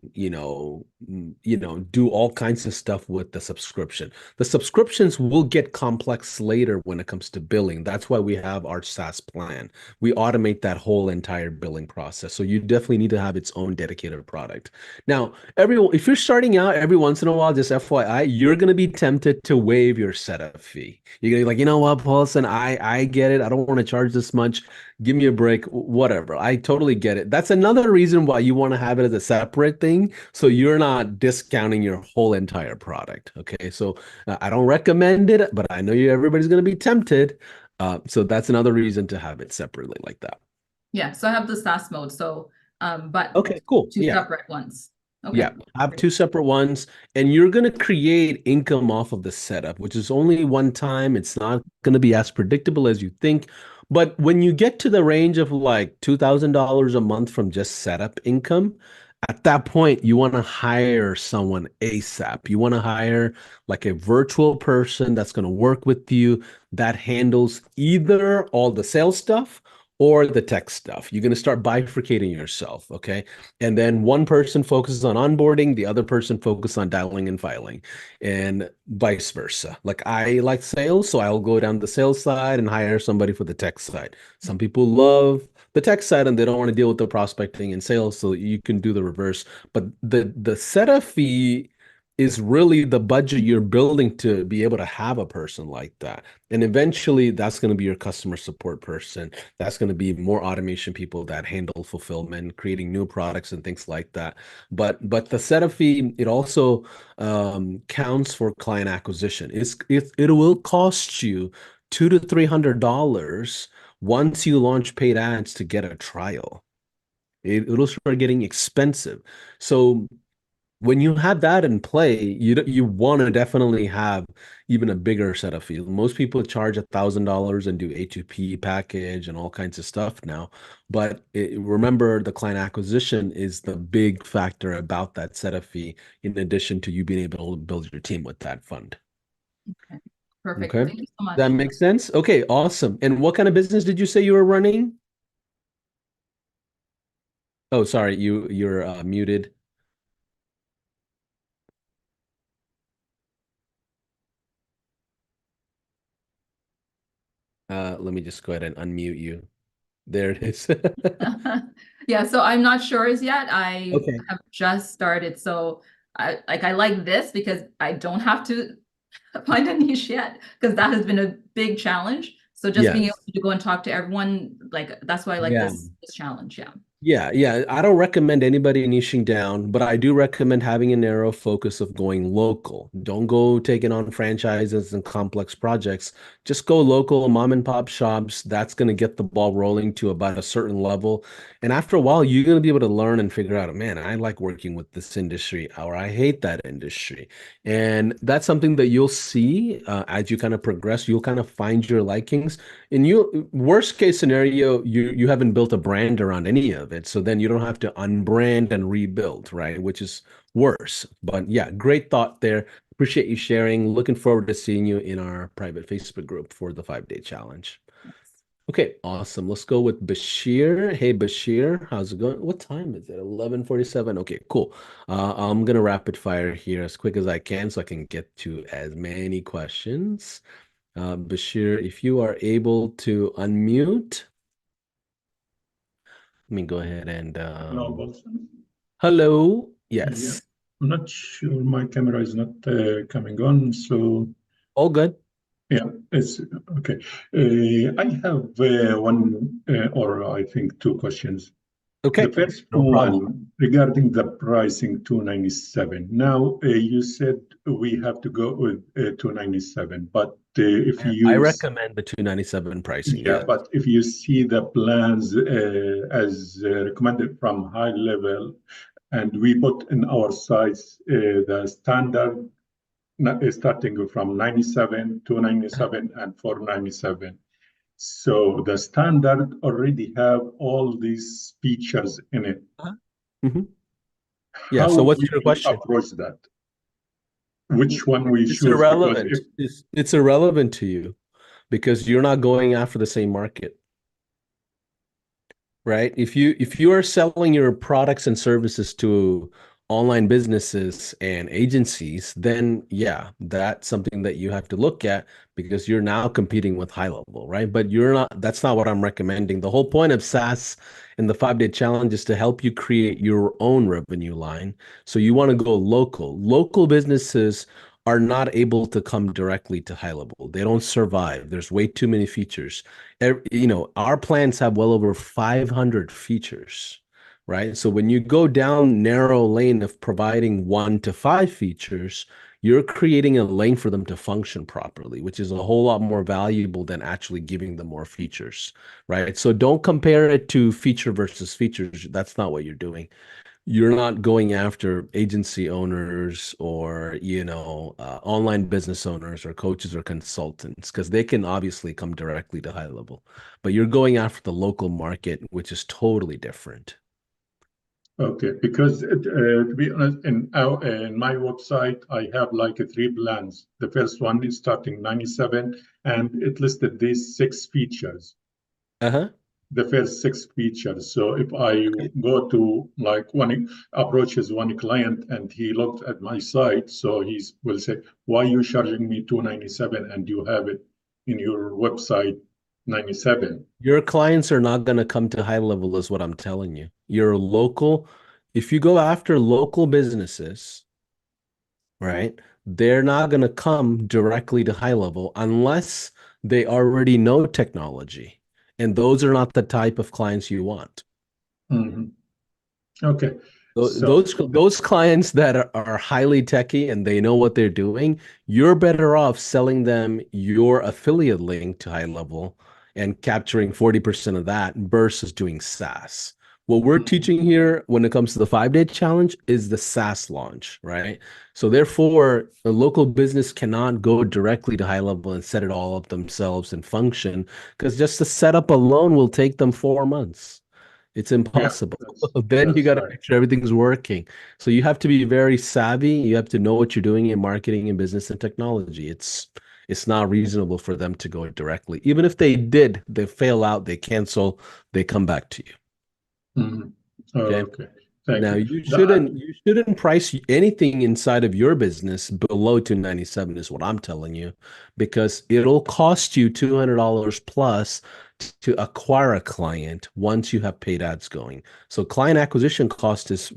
do all kinds of stuff with the subscription. The subscriptions will get complex later when it comes to billing. That's why we have our SaaS plan. We automate that whole entire billing process. So you definitely need to have its own dedicated product. Now, if you're starting out every once in a while, just FYI, you're going to be tempted to waive your setup fee. You're going to be like, you know what, Paulson, I get it. I don't want to charge this much. Give me a break, whatever. I totally get it. That's another reason why you want to have it as a separate thing. So you're not discounting your whole entire product. Okay. So I don't recommend it, but I know everybody's going to be tempted. So that's another reason to have it separately like that. Yeah. So I have the SaaS mode. So, but okay, cool. Two separate ones. Okay. Yeah, have two separate ones, and you're going to create income off of the setup, which is only one time. It's not going to be as predictable as you think. But when you get to the range of like $2,000 a month from just setup income, at that point, you want to hire someone ASAP. You want to hire like a virtual person that's going to work with you that handles either all the sales stuff or the tech stuff. You're going to start bifurcating yourself, okay? And then one person focuses on onboarding, the other person focuses on dialing and filing, and vice versa. Like I like sales, so I'll go down the sales side and hire somebody for the tech side. Some people love the tech side and they don't want to deal with the prospecting and sales, so you can do the reverse. But the setup fee is really the budget you're building to be able to have a person like that. And eventually that's going to be your customer support person. That's going to be more automation people that handle fulfillment, creating new products and things like that. But the setup fee, it also counts for client acquisition. It will cost you $200 to $300 once you launch paid ads to get a trial. It'll start getting expensive. So when you have that in play, you want to definitely have even a bigger setup fee. Most people charge $1,000 and do A2P package and all kinds of stuff now. But remember, the client acquisition is the big factor about that setup fee, in addition to you being able to build your team with that fund. Okay, perfect. Okay. Thank you so much. That makes sense? Okay, awesome. And what kind of business did you say you were running? Oh, sorry, you're muted. Let me just go ahead and unmute you. There it is. Yeah, so I'm not sure as yet. I Okay. have just started. So I like this because I don't have to find a niche yet, because that has been a big challenge. So just being able Yes. to go and talk to everyone, like that's why I like Yeah. this challenge. Yeah. Yeah. I don't recommend anybody niching down, but I do recommend having a narrow focus of going local. Don't go taking on franchises and complex projects. Just go local, mom and pop shops. That's going to get the ball rolling to about a certain level. And after a while, you're going to be able to learn and figure out, man, I like working with this industry, or I hate that industry. And that's something that you'll see as you kind of progress. You'll kind of find your likings. In you worst case scenario, you haven't built a brand around any of it, so then you don't have to unbrand and rebuild, right? Which is worse. But yeah, great thought there. Appreciate you sharing. Looking forward to seeing you in our private Facebook group for the 5-day challenge. Okay, awesome. Let's go with Bashir. Hey, Bashir, how's it going? What time is it? 11:47. Okay, cool. I'm gonna rapid fire here as quick as I can so I can get to as many questions. Bashir, if you are able to unmute, let me go ahead and Hello, Wilson. hello. Yeah, Yes, I'm not sure my camera is not coming on, so all good. yeah, it's okay. I have one or I think two questions. The Okay, first no problem. one regarding the pricing 297. Now, you said we have to go with 297, but if I you recommend the 297 pricing. yeah, Yes. but if you see the plans as recommended from high level, and we put in our sites the standard starting from 97, 297, and 497. So the standard already have all these features in it. Mhm. Yeah. How So what's we your question? approach that? Which one we It's choose? Because irrelevant. if It's irrelevant to you because you're not going after the same market. Right? If you are selling your products and services to online businesses and agencies, then yeah, that's something that you have to look at because you're now competing with high level, right? But you're not, that's not what I'm recommending. The whole point of SaaS and the 5-day challenge is to help you create your own revenue line. So you want to go local. Local businesses are not able to come directly to high level. They don't survive. There's way too many features. Our plans have well over 500 features, right? So when you go down narrow lane of providing 1 to 5 features, you're creating a lane for them to function properly, which is a whole lot more valuable than actually giving them more features, right? So don't compare it to feature versus features. That's not what you're doing. You're not going after agency owners or online business owners or coaches or consultants because they can obviously come directly to high level, but you're going after the local market, which is totally different. okay, because to be honest, in my website, I have like three plans. The first one is starting 97, and it listed these six features. Uh-huh. The first six features. So if I Okay. go to like one approaches one client and he looked at my site, so he will say, "Why are you charging me 297 and you have it in your website 97?" Your clients are not going to come to high level is what I'm telling you. You're local. If you go after local businesses, right? They're not going to come directly to high level unless they already know technology. And those are not the type of clients you want. Mhm. Okay, so Those clients that are highly techy and they know what they're doing, you're better off selling them your affiliate link to high level and capturing 40% of that versus doing SaaS. What we're teaching here when it comes to the 5-day challenge is the SaaS launch, right? So therefore, a local business cannot go directly to high level and set it all up themselves and function because just the setup alone will take them 4 months. It's yeah, impossible. Then you that's got to right. make sure everything's working. So you have to be very savvy. You have to know what you're doing in marketing and business and technology. It's not reasonable for them to go directly. Even if they did, they fail out, they cancel, they come back to you. Mhm. Okay. Okay, thank Now you. you shouldn't price anything inside of your business below 297 is what I'm telling you, because it'll cost you $200 plus to acquire a client once you have paid ads going. So client acquisition cost is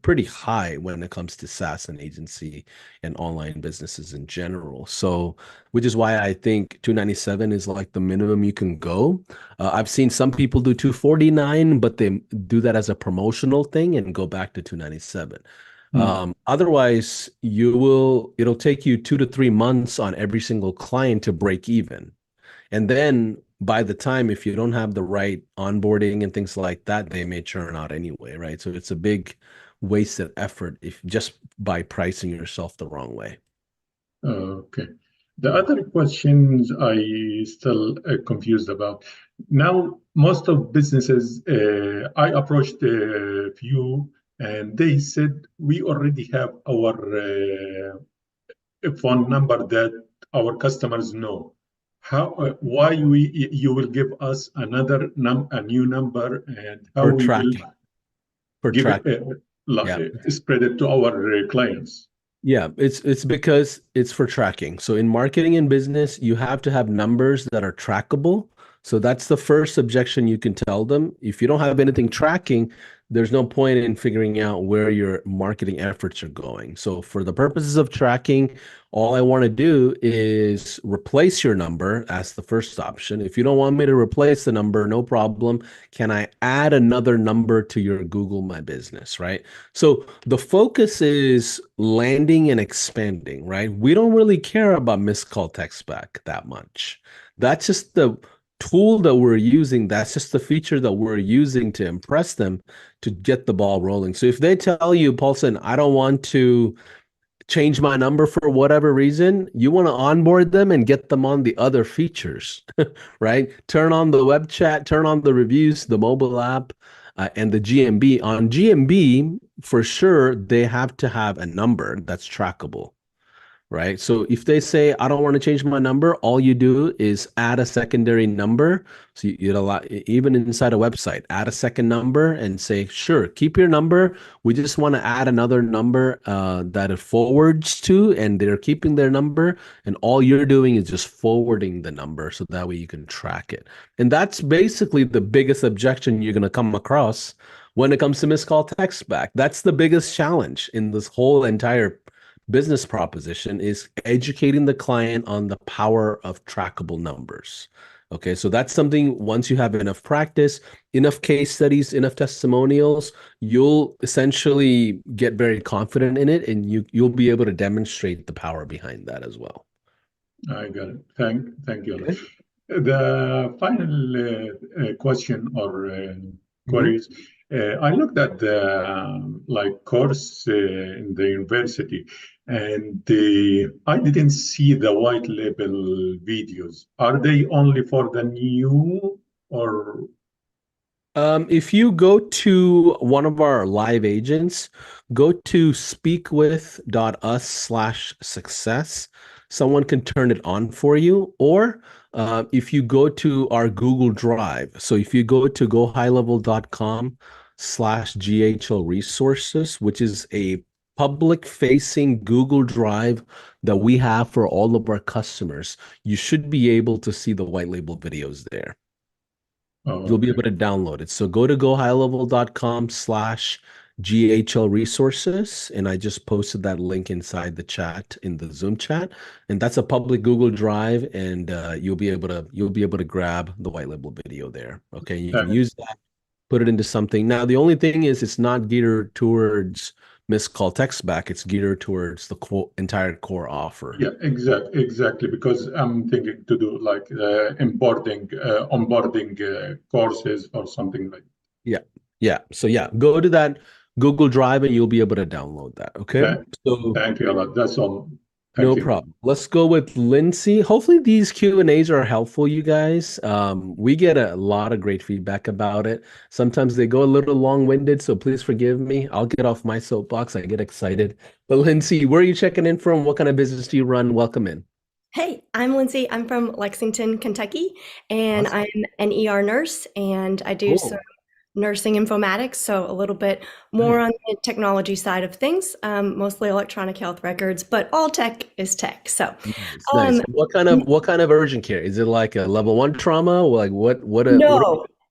pretty high when it comes to SaaS and agency and online businesses in general. So, which is why I think 297 is like the minimum you can go. I've seen some people do 249, but they do that as a promotional thing and go back to 297. Otherwise, it'll take you 2 to 3 months on every single client to break even. And then by the time, if you don't have the right onboarding and things like that, they may churn out anyway, right? So it's a big wasted effort if just by pricing yourself the wrong way. Okay. The other questions I still confused about. Now, most of businesses, I approached a few and they said we already have our phone number that our customers know. Why you will give us a new number, and how For we will tracking. For give it, tracking. Yeah. spread it to our clients? Yeah, it's because it's for tracking. So in marketing and business, you have to have numbers that are trackable. So that's the first objection you can tell them. If you don't have anything tracking, there's no point in figuring out where your marketing efforts are going. So for the purposes of tracking, all I want to do is replace your number as the first option. If you don't want me to replace the number, no problem. Can I add another number to your Google My Business, right? So the focus is landing and expanding, right? We don't really care about missed call text back that much. That's just the tool that we're using. That's just the feature that we're using to impress them to get the ball rolling. So if they tell you, Paulson, I don't want to change my number for whatever reason, you want to onboard them and get them on the other features, right? Turn on the web chat, turn on the reviews, the mobile app, and the GMB. On GMB, for sure, they have to have a number that's trackable, right? So if they say, I don't want to change my number, all you do is add a secondary number. So you'd allow, even inside a website, add a second number and say, sure, keep your number. We just want to add another number that it forwards to, and they're keeping their number. And all you're doing is just forwarding the number so that way you can track it. And that's basically the biggest objection you're going to come across when it comes to missed call text back. That's the biggest challenge in this whole entire business proposition, is educating the client on the power of trackable numbers. Okay, so that's something, once you have enough practice, enough case studies, enough testimonials, you'll essentially get very confident in it, and you'll be able to demonstrate the power behind that as well. I got it. Thank you. Okay. The final question or queries. I looked at the course in the university, and I didn't see the white label videos. Are they only for the new, or? If you go to one of our live agents, go to speakwith.us/success. Someone can turn it on for you. Or if you go to our Google Drive, so if you go to gohighlevel.com/GHL resources, which is a public facing Google Drive that we have for all of our customers, you should be able to see the white label videos there. Oh, You'll be okay. able to download it. So go to gohighlevel.com/GHL resources. And I just posted that link inside the chat, in the Zoom chat. And that's a public Google Drive. And you'll be able to grab the white label video there. Okay. You can use that, put it into something. Now, the only thing is it's not geared towards missed call text back. It's geared towards the entire core offer. Yeah, exactly. Because I'm thinking to do like onboarding courses or something like. Yeah. So yeah, go to that Google Drive and you'll be able to download that. Okay. So thank you a lot. That's all. No problem. Let's go with Lindsay. Hopefully these Q&As are helpful, you guys. We get a lot of great feedback about it. Sometimes they go a little long-winded, so please forgive me. I'll get off my soapbox. I get excited. But Lindsay, where are you checking in from? What kind of business do you run? Welcome in. Hey, I'm Lindsay. I'm from Lexington, Kentucky, and Awesome. I'm an ER nurse, and I do some nursing informatics, so a little bit more on the technology side of things, mostly electronic health records, but all tech is tech. So, Nice, nice. um, What kind of urgent care? Is it like a level one trauma? Or like no, what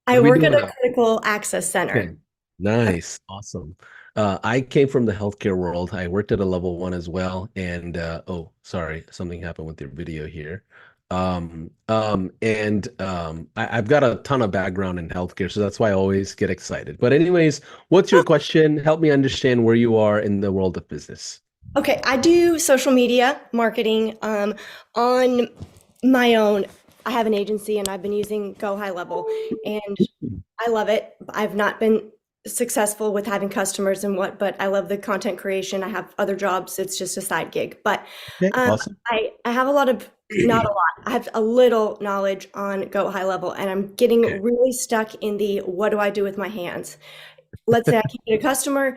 I are we work at doing a now? critical access Okay. center. Nice. Awesome. I came from the healthcare world. I worked at a level one as well. And oh, sorry, something happened with your video here. I've got a ton of background in healthcare, so that's why I always get excited. But anyways, what's your question? Help me understand where you are in the world of business. Okay, I do social media marketing on my own. I have an agency and I've been using Go High Level and I love it. I've not been successful with having customers and what, but I love the content creation. I have other jobs. It's just a side gig. But Okay, um, awesome. I have a lot of, not a lot, I have a little knowledge on Go High Level and I'm Okay. getting really stuck in the what do I do with my hands? Let's say I can get a customer,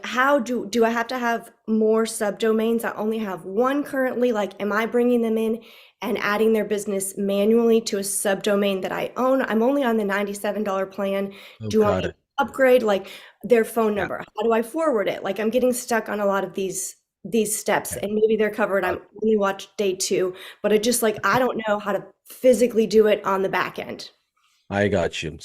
how do I have to have more subdomains? I only have one currently. Like, am I bringing them in and adding their business manually to a subdomain that I own? I'm only on the $97 plan. Oh, Do you want got me it. to upgrade like their phone Yeah. number? How do I forward it? Like, I'm getting stuck on a lot of these steps Okay. and maybe they're covered. I'm only watched day two, but I don't know how to physically do it on the back end. I got you.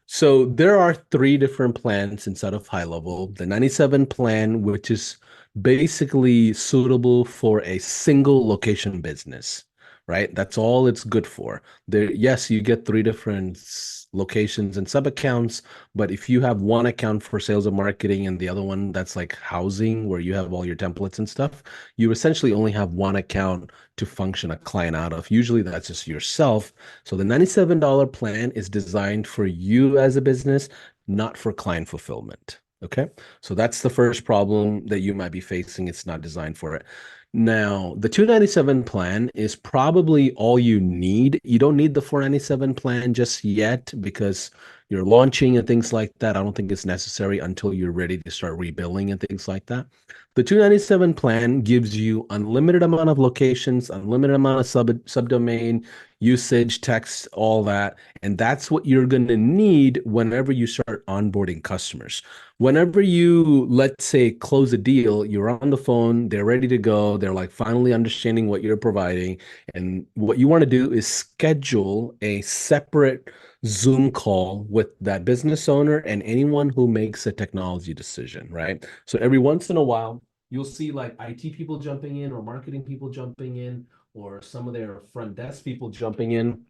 So there are three different plans inside of high level. The 97 plan, which is basically suitable for a single location business, right? That's all it's good for. There, yes, you get three different locations and sub accounts, but if you have one account for sales and marketing and the other one that's like housing where you have all your templates and stuff, you essentially only have one account to function a client out of. Usually that's just yourself. So the $97 plan is designed for you as a business, not for client fulfillment. Okay. So that's the first problem that you might be facing. It's not designed for it. Now, the 297 plan is probably all you need. You don't need the 497 plan just yet because you're launching and things like that. I don't think it's necessary until you're ready to start rebilling and things like that. The 297 plan gives you unlimited amount of locations, unlimited amount of subdomain usage, text, all that. And that's what you're going to need whenever you start onboarding customers. Whenever you, let's say, close a deal, you're on the phone, they're ready to go, they're like finally understanding what you're providing. And what you want to do is schedule a separate Zoom call with that business owner and anyone who makes a technology decision, right? So every once in a while, you'll see like IT people jumping in or marketing people jumping in or some of their front desk people jumping in.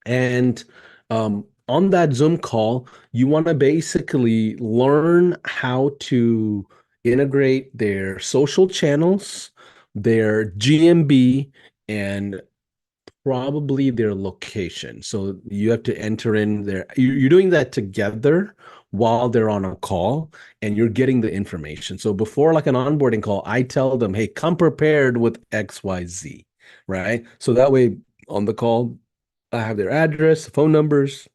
And on that Zoom call, you want to basically learn how to integrate their social channels, their GMB, and probably their location. So you have to enter in there. You're doing that together while they're on a call and you're getting the information. So before like an onboarding call, I tell them, hey, come prepared with XYZ, right? So that way on the call, I have their address, phone numbers,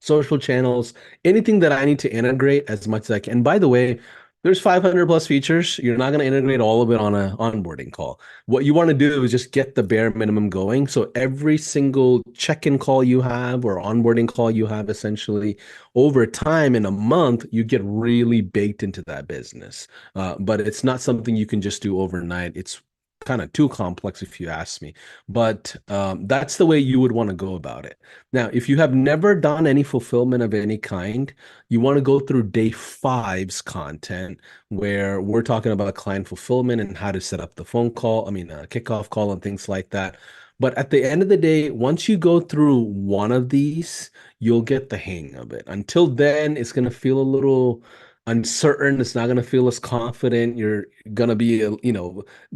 social channels, anything that I need to integrate as much as I can. And by the way, there's 500 plus features. You're not going to integrate all of it on an onboarding call. What you want to do is just get the bare minimum going. So every single check-in call you have or onboarding call you have, essentially over time in a month, you get really baked into that business. But it's not something you can just do overnight. It's kind of too complex if you ask me. But that's the way you would want to go about it. Now, if you have never done any fulfillment of any kind, you want to go through day five's content where we're talking about client fulfillment and how to set up the phone call, kickoff call and things like that. But at the end of the day, once you go through one of these, you'll get the hang of it. Until then, it's going to feel a little uncertain. It's not going to feel as confident. You're going to be,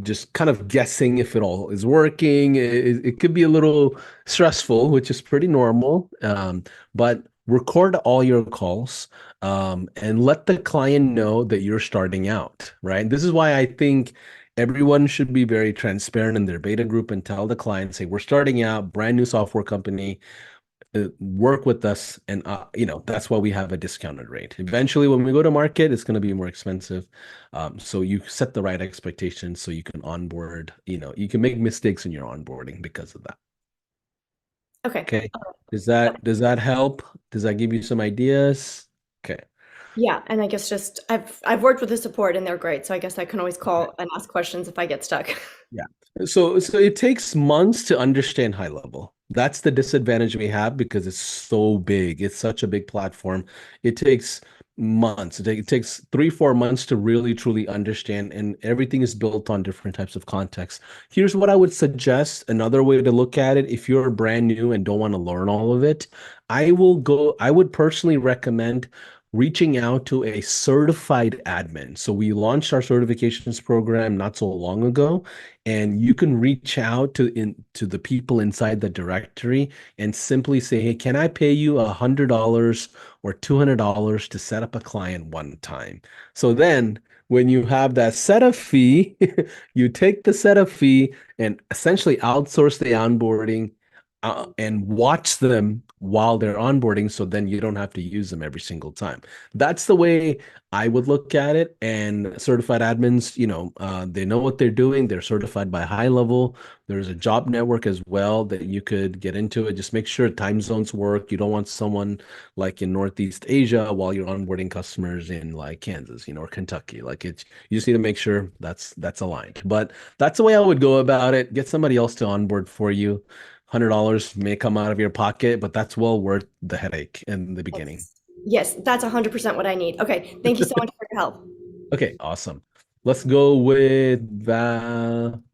just kind of guessing if it all is working. It could be a little stressful, which is pretty normal. But record all your calls and let the client know that you're starting out, right? This is why I think everyone should be very transparent in their beta group and tell the client, say, we're starting out, brand new software company, work with us. And, that's why we have a discounted rate. Eventually, when we go to market, it's going to be more expensive. So you set the right expectations so you can onboard, you can make mistakes in your onboarding because of that. Okay. Okay. Does that help? Does that give you some ideas? Okay. Yeah, and I guess just I've worked with the support and they're great, so I guess I can always call and ask questions if I get stuck. Yeah. So it takes months to understand high level. That's the disadvantage we have because it's so big. It's such a big platform. It takes months. It takes 3, 4 months to really truly understand, and everything is built on different types of contexts. Here's what I would suggest. Another way to look at it, if you're brand new and don't want to learn all of it, I would personally recommend reaching out to a certified admin. So we launched our certifications program not so long ago, and you can reach out to the people inside the directory and simply say, hey, can I pay you $100 or $200 to set up a client one time? So then when you have that setup fee, you take the setup fee and essentially outsource the onboarding, and watch them while they're onboarding, so then you don't have to use them every single time. That's the way I would look at it. And certified admins, they know what they're doing. They're certified by high level. There's a job network as well that you could get into it. Just make sure time zones work. You don't want someone like in Northeast Asia while you're onboarding customers in like Kansas, or Kentucky. Like you just need to make sure that's aligned. But that's the way I would go about it. Get somebody else to onboard for you. $100 may come out of your pocket, but that's well worth the headache in the beginning. Yes, that's 100% what I need. Okay, thank you so much for your help. Okay, awesome. Let's go with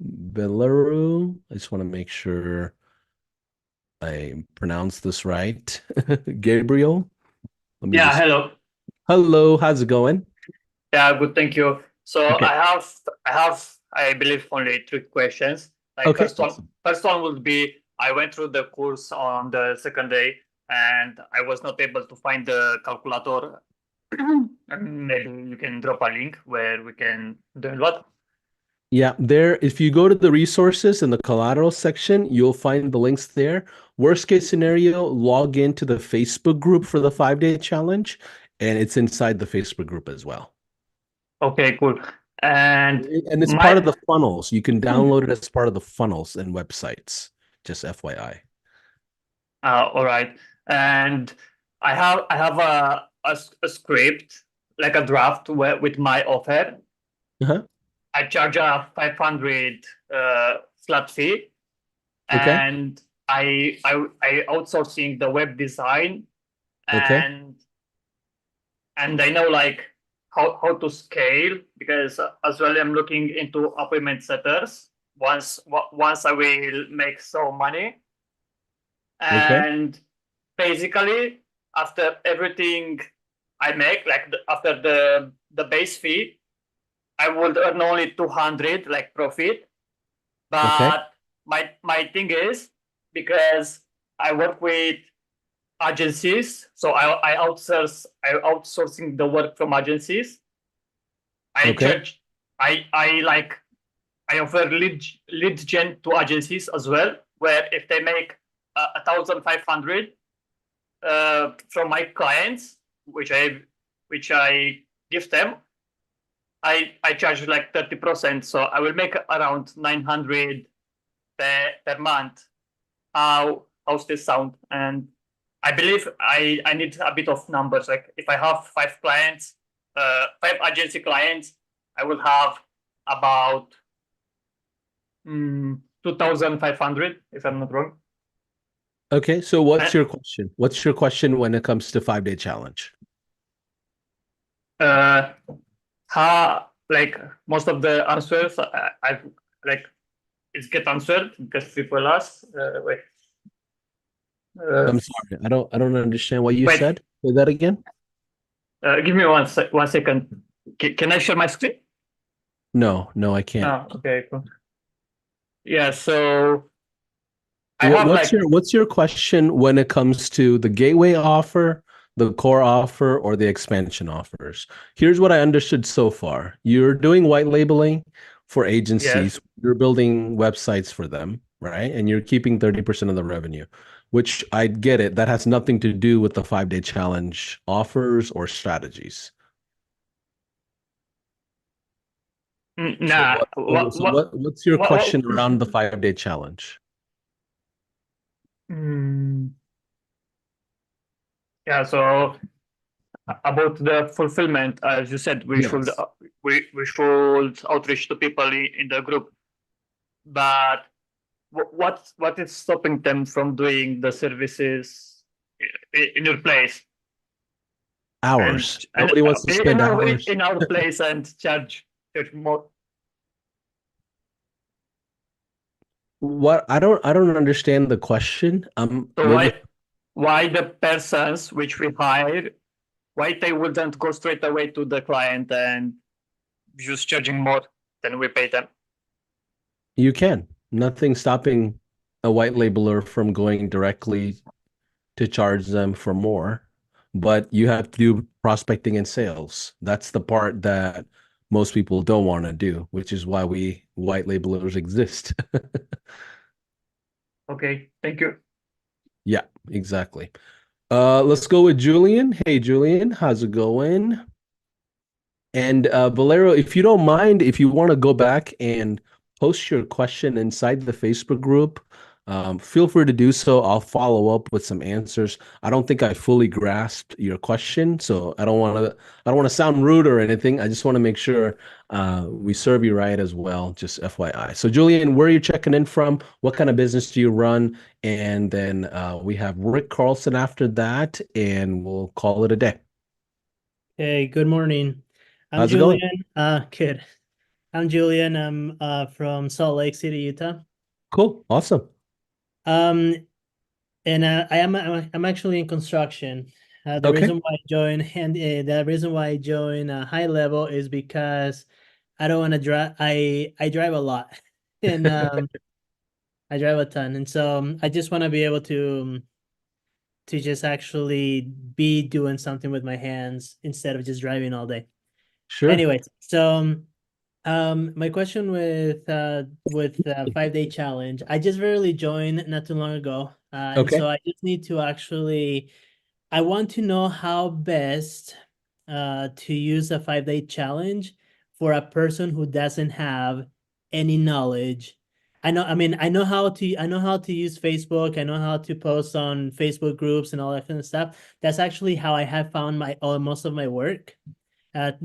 Valeru. I just want to make sure I pronounce this right. Gabriel. Yeah, hello. Hello, how's it going? Yeah, good, thank you. So Okay. I believe only 3 questions. Like Okay, first one, awesome. first one would be I went through the course on the second day and I was not able to find the calculator. And maybe you can drop a link where we can download. Yeah, if you go to the resources in the collateral section, you'll find the links there. Worst case scenario, log into the Facebook group for the 5-day challenge, and it's inside the Facebook group as well. Okay, cool. And it's part of the funnels. You can download it as part of the funnels and websites. Just FYI. All right. And I have a script, like a draft with my offer. Uh-huh. I charge a 500 flat fee, Okay. and I outsourcing the web design, Okay. and I know like how to scale, because as well I'm looking into appointment setters once I will make some money, and basically after everything I make, like after the base fee, I would earn only 200 like profit. But my thing is, because I work with agencies, so I outsourcing the work from agencies. I charge I offer lead gen to agencies as well, where if they make 1,500 from my clients, which I give them, I charge like 30%, so I will make around 900 per month. How's this sound? And I believe I need a bit of numbers. Like if I have 5 clients, 5 agency clients, I will have about 2,500, if I'm not wrong. Okay, so what's your question? What's your question when it comes to 5-day challenge? How, like most of the answers I've like it's get answered because people ask. Wait. I'm sorry, I don't understand what you said. Say that again. Give me one second. Can I share my screen? No, I can't. Oh, okay, cool. Yeah, so I have what's your question when it comes to the gateway offer, the core offer, or the expansion offers? Here's what I understood so far. You're doing white labeling for agencies. Yes. You're building websites for them, right? And you're keeping 30% of the revenue, which I get it. That has nothing to do with the 5-day challenge offers or strategies. Nah. What's your question around the 5-day challenge? Yeah, so about the fulfillment, as you said, we should Yes. we should outreach to people in the group. But what is stopping them from doing the services in your place Hours. and Nobody wants to spend hours. in our place and charge more? What I don't understand the question. So Maybe why the persons which we hire, why they wouldn't go straight away to the client and just charging more than we pay them? you can. Nothing stopping a white labeler from going directly to charge them for more, but you have to do prospecting and sales. That's the part that most people don't want to do, which is why we white labelers exist. Okay, thank you. Yeah, exactly. Let's go with Julian. Hey, Julian, how's it going? And Valero, if you don't mind, if you want to go back and post your question inside the Facebook group, feel free to do so. I'll follow up with some answers. I don't think I fully grasped your question, so I don't want to sound rude or anything. I just want to make sure we serve you right as well, just FYI. So Julian, where are you checking in from? What kind of business do you run? And then we have Rick Carlson after that, and we'll call it a day. Hey, good morning. I'm How's it going? Julian. Good. I'm Julian. I'm from Salt Lake City, Utah. Cool. Awesome. And I'm actually in construction. The Okay. reason why I joined and the reason why I joined high level is because I don't want to drive. I drive a lot, and I drive a ton, and so I just want to be able to just actually be doing something with my hands instead of just driving all day. Sure. Anyways, so my question with 5-day challenge, I just really joined not too long ago, and Okay. so I just need to actually, I want to know how best to use a 5-day challenge for a person who doesn't have any knowledge. I know how to use Facebook. I know how to post on Facebook groups and all that kind of stuff. That's actually how I have found most of my work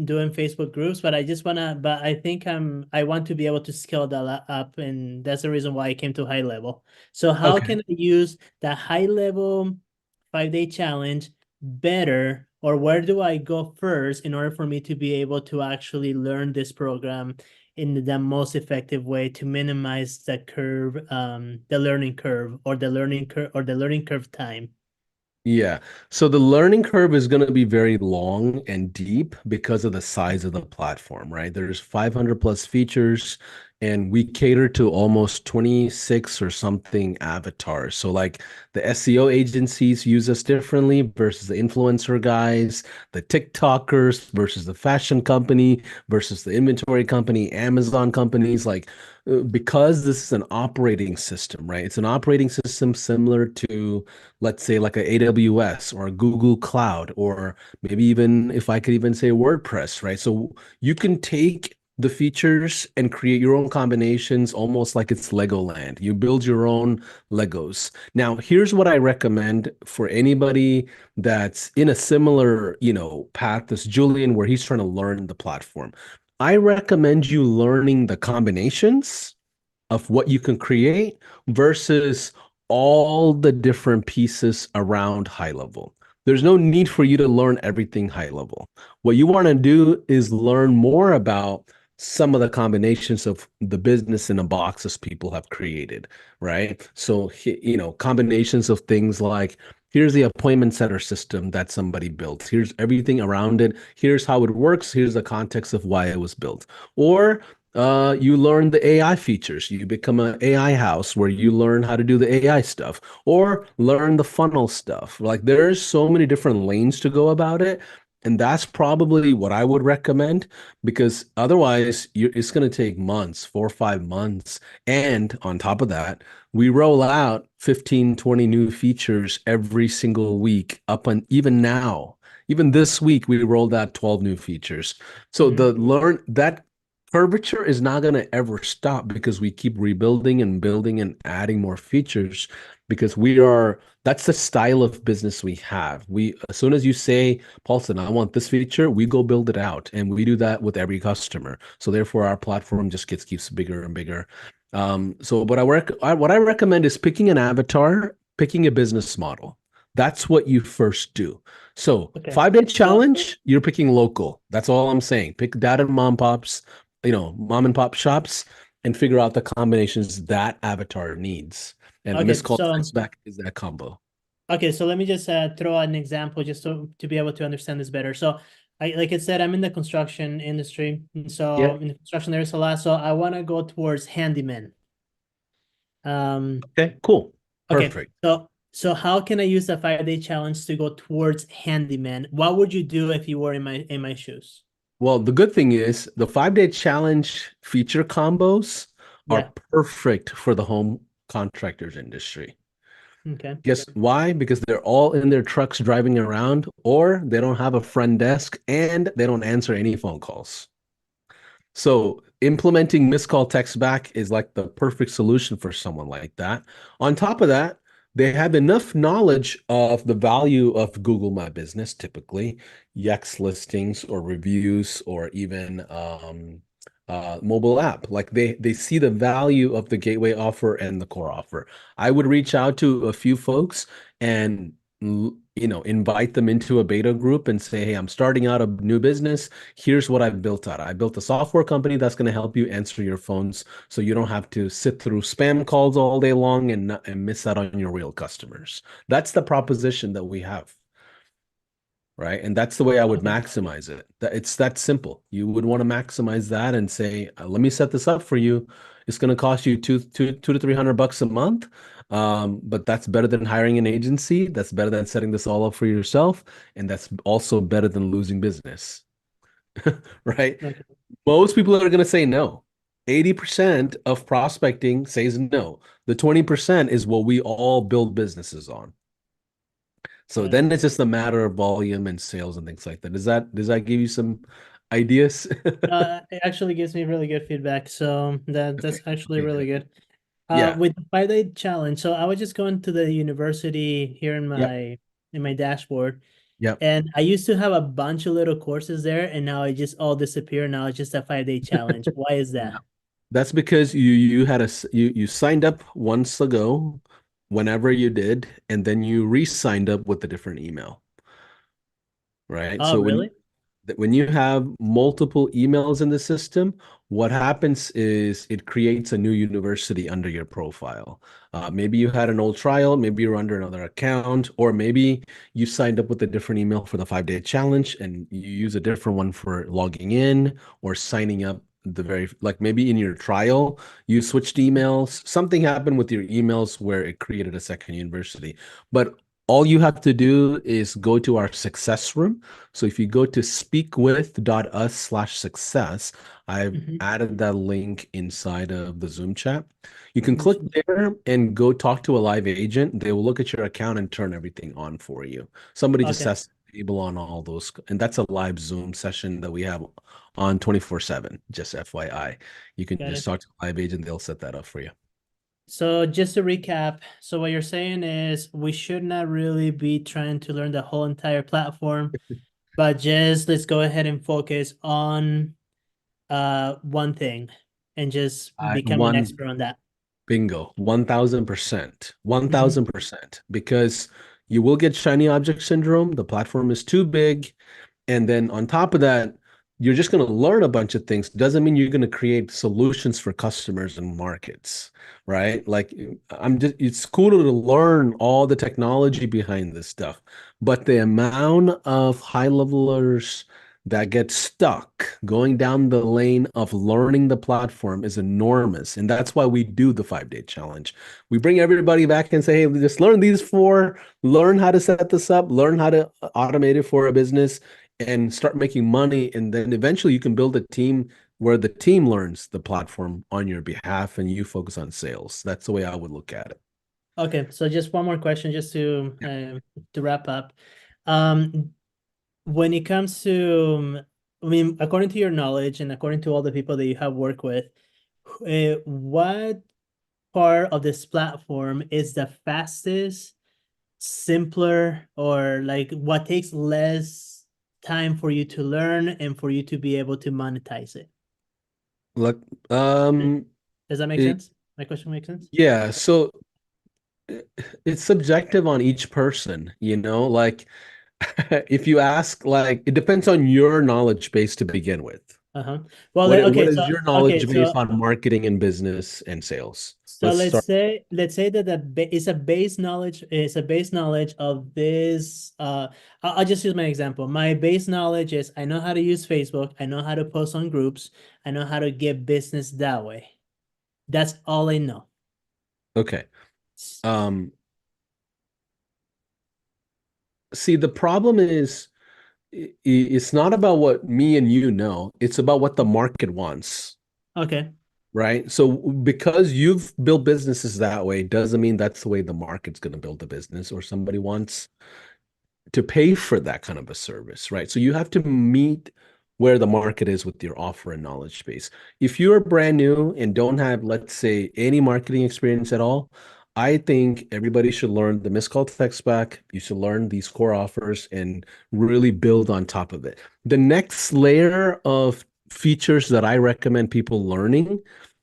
doing Facebook groups, but I think I want to be able to scale that up, and that's the reason why I came to high level. So how Okay. can I use the high level 5-day challenge better, or where do I go first in order for me to be able to actually learn this program in the most effective way to minimize the curve, the learning curve, or the learning curve time? Yeah. So the learning curve is going to be very long and deep because of the size of the platform, right? There's 500 plus features, and we cater to almost 26 or something avatars. So like the SEO agencies use us differently versus the influencer guys, the TikTokers versus the fashion company versus the inventory company, Amazon companies, like because this is an operating system, right? It's an operating system similar to, let's say, like a AWS or a Google Cloud, or maybe even, if I could even say, WordPress, right? So you can take the features and create your own combinations almost like it's Legoland. You build your own Legos. Now, here's what I recommend for anybody that's in a similar, path as Julian, where he's trying to learn the platform. I recommend you learning the combinations of what you can create versus all the different pieces around high level. There's no need for you to learn everything high level. What you want to do is learn more about some of the combinations of the business in a boxes people have created, right? So, combinations of things like, here's the appointment setter system that somebody built. Here's everything around it. Here's how it works. Here's the context of why it was built. Or you learn the AI features. You become an AI house where you learn how to do the AI stuff, or learn the funnel stuff. Like there's so many different lanes to go about it. And that's probably what I would recommend, because otherwise it's going to take months, 4 or 5 months. And on top of that, we roll out 15, 20 new features every single week up and even now. Even this week, we rolled out 12 new features. So that curvature is not going to ever stop because we keep rebuilding and building and adding more features, because that's the style of business we have. As soon as you say, Paulson, I want this feature, we go build it out. And we do that with every customer. So therefore our platform just keeps bigger and bigger. So what I recommend is picking an avatar, picking a business model. That's what you first do. So Okay. 5-day challenge, you're picking local. That's all I'm saying. Pick data mom and pop shops, and figure out the combinations that avatar needs. And Okay, missed call so text back is that combo. okay, so let me just throw an example just to be able to understand this better. So like I said, I'm in the construction industry. And so Yeah. in the construction, there's a lot. So I want to go towards handyman. Okay, cool. Okay, Perfect. so how can I use the 5-day challenge to go towards handyman? What would you do if you were in my shoes? Well, the good thing is the 5-day challenge feature combos Yeah. are perfect for the home contractors industry. Okay. Guess why? Because they're all in their trucks driving around, or they don't have a front desk and they don't answer any phone calls. So implementing missed call text back is like the perfect solution for someone like that. On top of that, they have enough knowledge of the value of Google My Business, typically Yext listings or reviews or even mobile app. Like they see the value of the gateway offer and the core offer. I would reach out to a few folks and invite them into a beta group and say, hey, I'm starting out a new business. Here's what I've built out. I built a software company that's going to help you answer your phones so you don't have to sit through spam calls all day long and miss out on your real customers. That's the proposition that we have. Right. And that's the way I would maximize it. It's that simple. You would want to maximize that and say, let me set this up for you. It's going to cost you two to $300 a month. But that's better than hiring an agency. That's better than setting this all up for yourself. And that's also better than losing business. Right. Okay. Most people are going to say no. 80% of prospecting says no. The 20% is what we all build businesses on. So then it's just a matter of volume and sales and things like that. Does that give you some ideas? It actually gives me really good feedback. So that's actually Okay, really good. good. Yeah. With the 5-day challenge, so I was just going to the university here in Yep. my dashboard, Yep. and I used to have a bunch of little courses there, and now it just all disappeared. Now it's just a 5-day challenge. Why is that? That's because you signed up once ago, whenever you did, and then you re-signed up with a different email. Right. Oh, So really? when you have multiple emails in the system, what happens is it creates a new university under your profile. Maybe you had an old trial, maybe you're under another account, or maybe you signed up with a different email for the 5-day challenge and you use a different one for logging in or signing up like maybe in your trial, you switched emails. Something happened with your emails where it created a second university. But all you have to do is go to our success room. So if you go to speakwith.us/success, I've added that link inside of the Zoom chat. You can click there and go talk to a live agent. They will look at your account and turn everything on for you. Somebody just Okay. has to enable on all those. And that's a live Zoom session that we have on 24/7, just FYI. You can Got just it. talk to a live agent. They'll set that up for you. So just to recap, so what you're saying is we should not really be trying to learn the whole entire platform, but just let's go ahead and focus on one thing and just become an One expert on that. Bingo, 1000%. 1000%. Because you will get shiny object syndrome. The platform is too big. And then on top of that, you're just going to learn a bunch of things. Doesn't mean you're going to create solutions for customers and markets, right? Like it's cool to learn all the technology behind this stuff, but the amount of high levelers that get stuck going down the lane of learning the platform is enormous. And that's why we do the 5-day challenge. We bring everybody back and say, hey, just learn these 4, learn how to set this up, learn how to automate it for a business and start making money. And then eventually you can build a team where the team learns the platform on your behalf and you focus on sales. That's the way I would look at it. Okay, so just one more question just to wrap up. When it comes to, I mean, according to your knowledge and according to all the people that you have worked with, what part of this platform is the fastest, simpler, or like what takes less time for you to learn and for you to be able to monetize it? Look, Does that make it- sense? My question makes sense? yeah, so it's subjective on each person, like if you ask, like, it depends on your knowledge base to begin with. Uh-huh. Well, What okay, what so is your okay, knowledge base so on marketing and business and sales? so Let's let's start. say that it's a base knowledge, of this. I'll just use my example. My base knowledge is I know how to use Facebook, I know how to post on groups, I know how to get business that way. That's all I know. Okay. See, the problem is it's not about what me and you know, it's about what the market wants, Okay. right? So because you've built businesses that way doesn't mean that's the way the market's going to build a business, or somebody wants to pay for that kind of a service, right? So you have to meet where the market is with your offer and knowledge base. If you're brand new and don't have, let's say, any marketing experience at all, I think everybody should learn the missed call tech stack. You should learn these core offers and really build on top of it. The next layer of features that I recommend people learning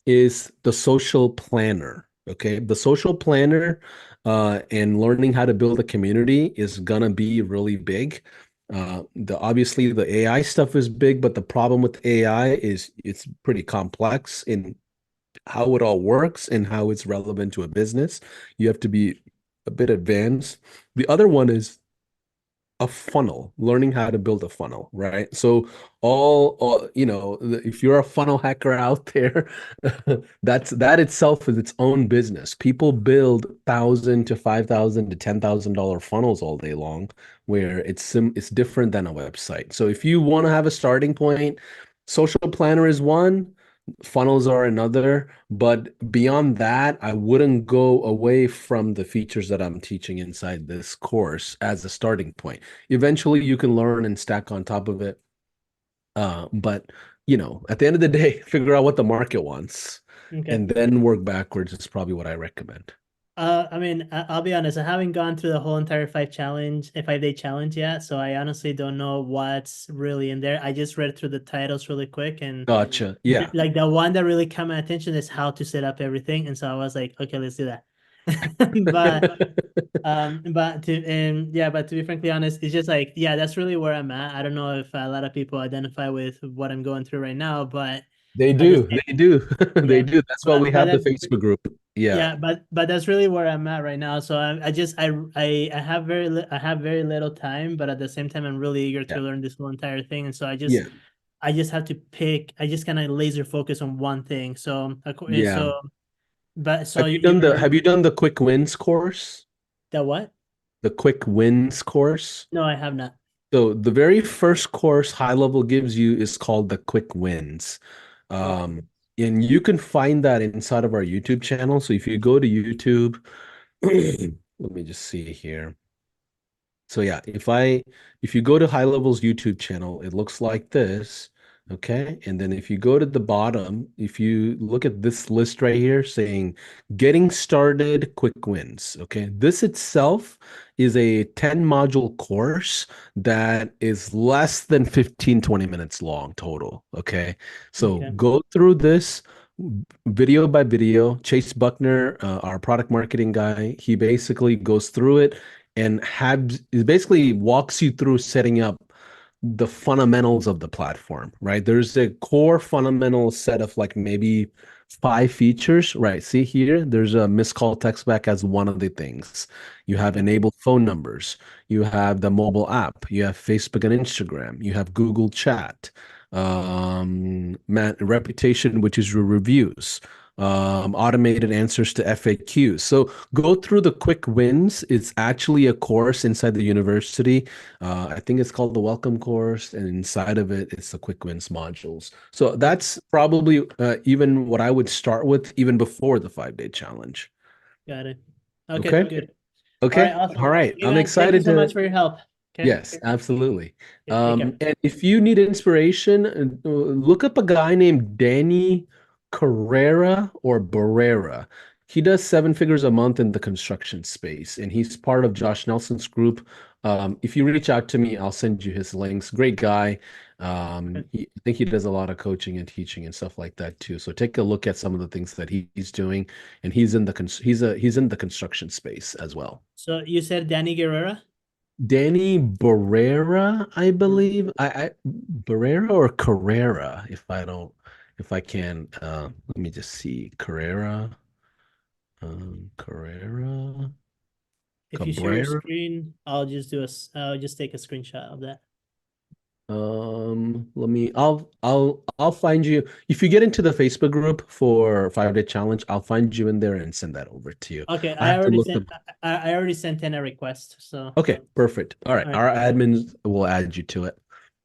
is the social planner. Okay. The social planner and learning how to build a community is gonna be really big. Obviously the AI stuff is big, but the problem with AI is it's pretty complex in how it all works and how it's relevant to a business. You have to be a bit advanced. The other one is a funnel, learning how to build a funnel, right? So if you're a funnel hacker out there, that itself is its own business. People build $1,000 to $5,000 to $10,000 funnels all day long, where it's different than a website. So if you want to have a starting point, social planner is one, funnels are another, but beyond that, I wouldn't go away from the features that I'm teaching inside this course as a starting point. Eventually, you can learn and stack on top of it. But at the end of the day, figure out what the market wants Okay. and then work backwards is probably what I recommend. I mean, I'll be honest, I haven't gone through the whole entire 5-day challenge yet, so I honestly don't know what's really in there. I just read through the titles really quick, and Gotcha. Yeah. like the one that really caught my attention is how to set up everything, and so I was like, okay, let's do that. But to be frankly honest, it's just like, yeah, that's really where I'm at. I don't know if a lot of people identify with what I'm going through right now, but They at the do. same, They do. They yeah, do. That's why we but have the that, Facebook group. Yeah. yeah, but that's really where I'm at right now. So I have I have very little time, but at the same time, I'm really eager to Yeah. learn this whole entire thing, and so Yeah. I just have to pick. I just kind of laser focus on one thing. So Yeah. so Have you done the quick wins course? the what? The quick wins course? No, I have not. So the very first course high level gives you is called the quick wins. Um, and you can find that inside of our YouTube channel. So if you go to YouTube, let me just see here. So yeah, if you go to High Level's YouTube channel, it looks like this. Okay. And then if you go to the bottom, if you look at this list right here saying getting started quick wins. Okay. This itself is a 10 module course that is less than 15-20 minutes long total. Okay. So Okay. go through this video by video. Chase Buckner, our product marketing guy, he basically goes through it and it basically walks you through setting up the fundamentals of the platform, right? There's a core fundamental set of like maybe 5 features, right? See here, there's a missed call text back as one of the things. You have enabled phone numbers, you have the mobile app, you have Facebook and Instagram, you have Google Chat, reputation, which is your reviews, automated answers to FAQs. So go through the quick wins. It's actually a course inside the university. I think it's called the Welcome course, and inside of it, it's the quick wins modules. So that's probably even what I would start with even before the 5-day challenge. Got it. Okay, Okay. good. Okay. All right, awesome. All right. Hey, I'm man, thank you excited so much to. for your help. Okay. Yes, absolutely. Okay, take care. And if you need inspiration, look up a guy named Danny Carrera or Barrera. he does seven figures a month in the construction space, and he's part of Josh Nelson's group. If you reach out to me, I'll send you his links. Great guy. I think he does a lot of coaching and teaching and stuff like that too. So take a look at some of the things that he's doing, and he's in the he's in the construction space as well. So you said Danny Guerrera? Danny Barrera, I believe. I Barrera or Carrera, if I can. Let me just see. Carrera. Carrera. If you share your Cabrera. screen, I'll just I'll just take a screenshot of that. Let me. I'll find you. If you get into the Facebook group for 5 Day Challenge, I'll find you in there and send that over to you. Okay, I have to look up. I already sent in a request. So Okay, perfect. All right, All right. our admins will add you to it.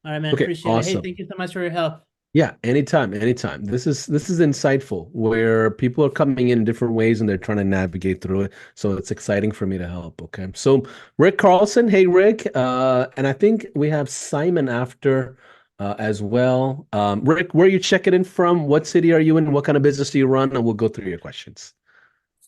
all right, man. Okay, Appreciate it. Hey, awesome. thank you so much for your help. Yeah, anytime, anytime. This is insightful where people are coming in different ways and they're trying to navigate through it. So it's exciting for me to help. Okay. So Rick Carlson, hey Rick. And I think we have Simon after as well. Rick, where are you checking in from? What city are you in? What kind of business do you run? And we'll go through your questions.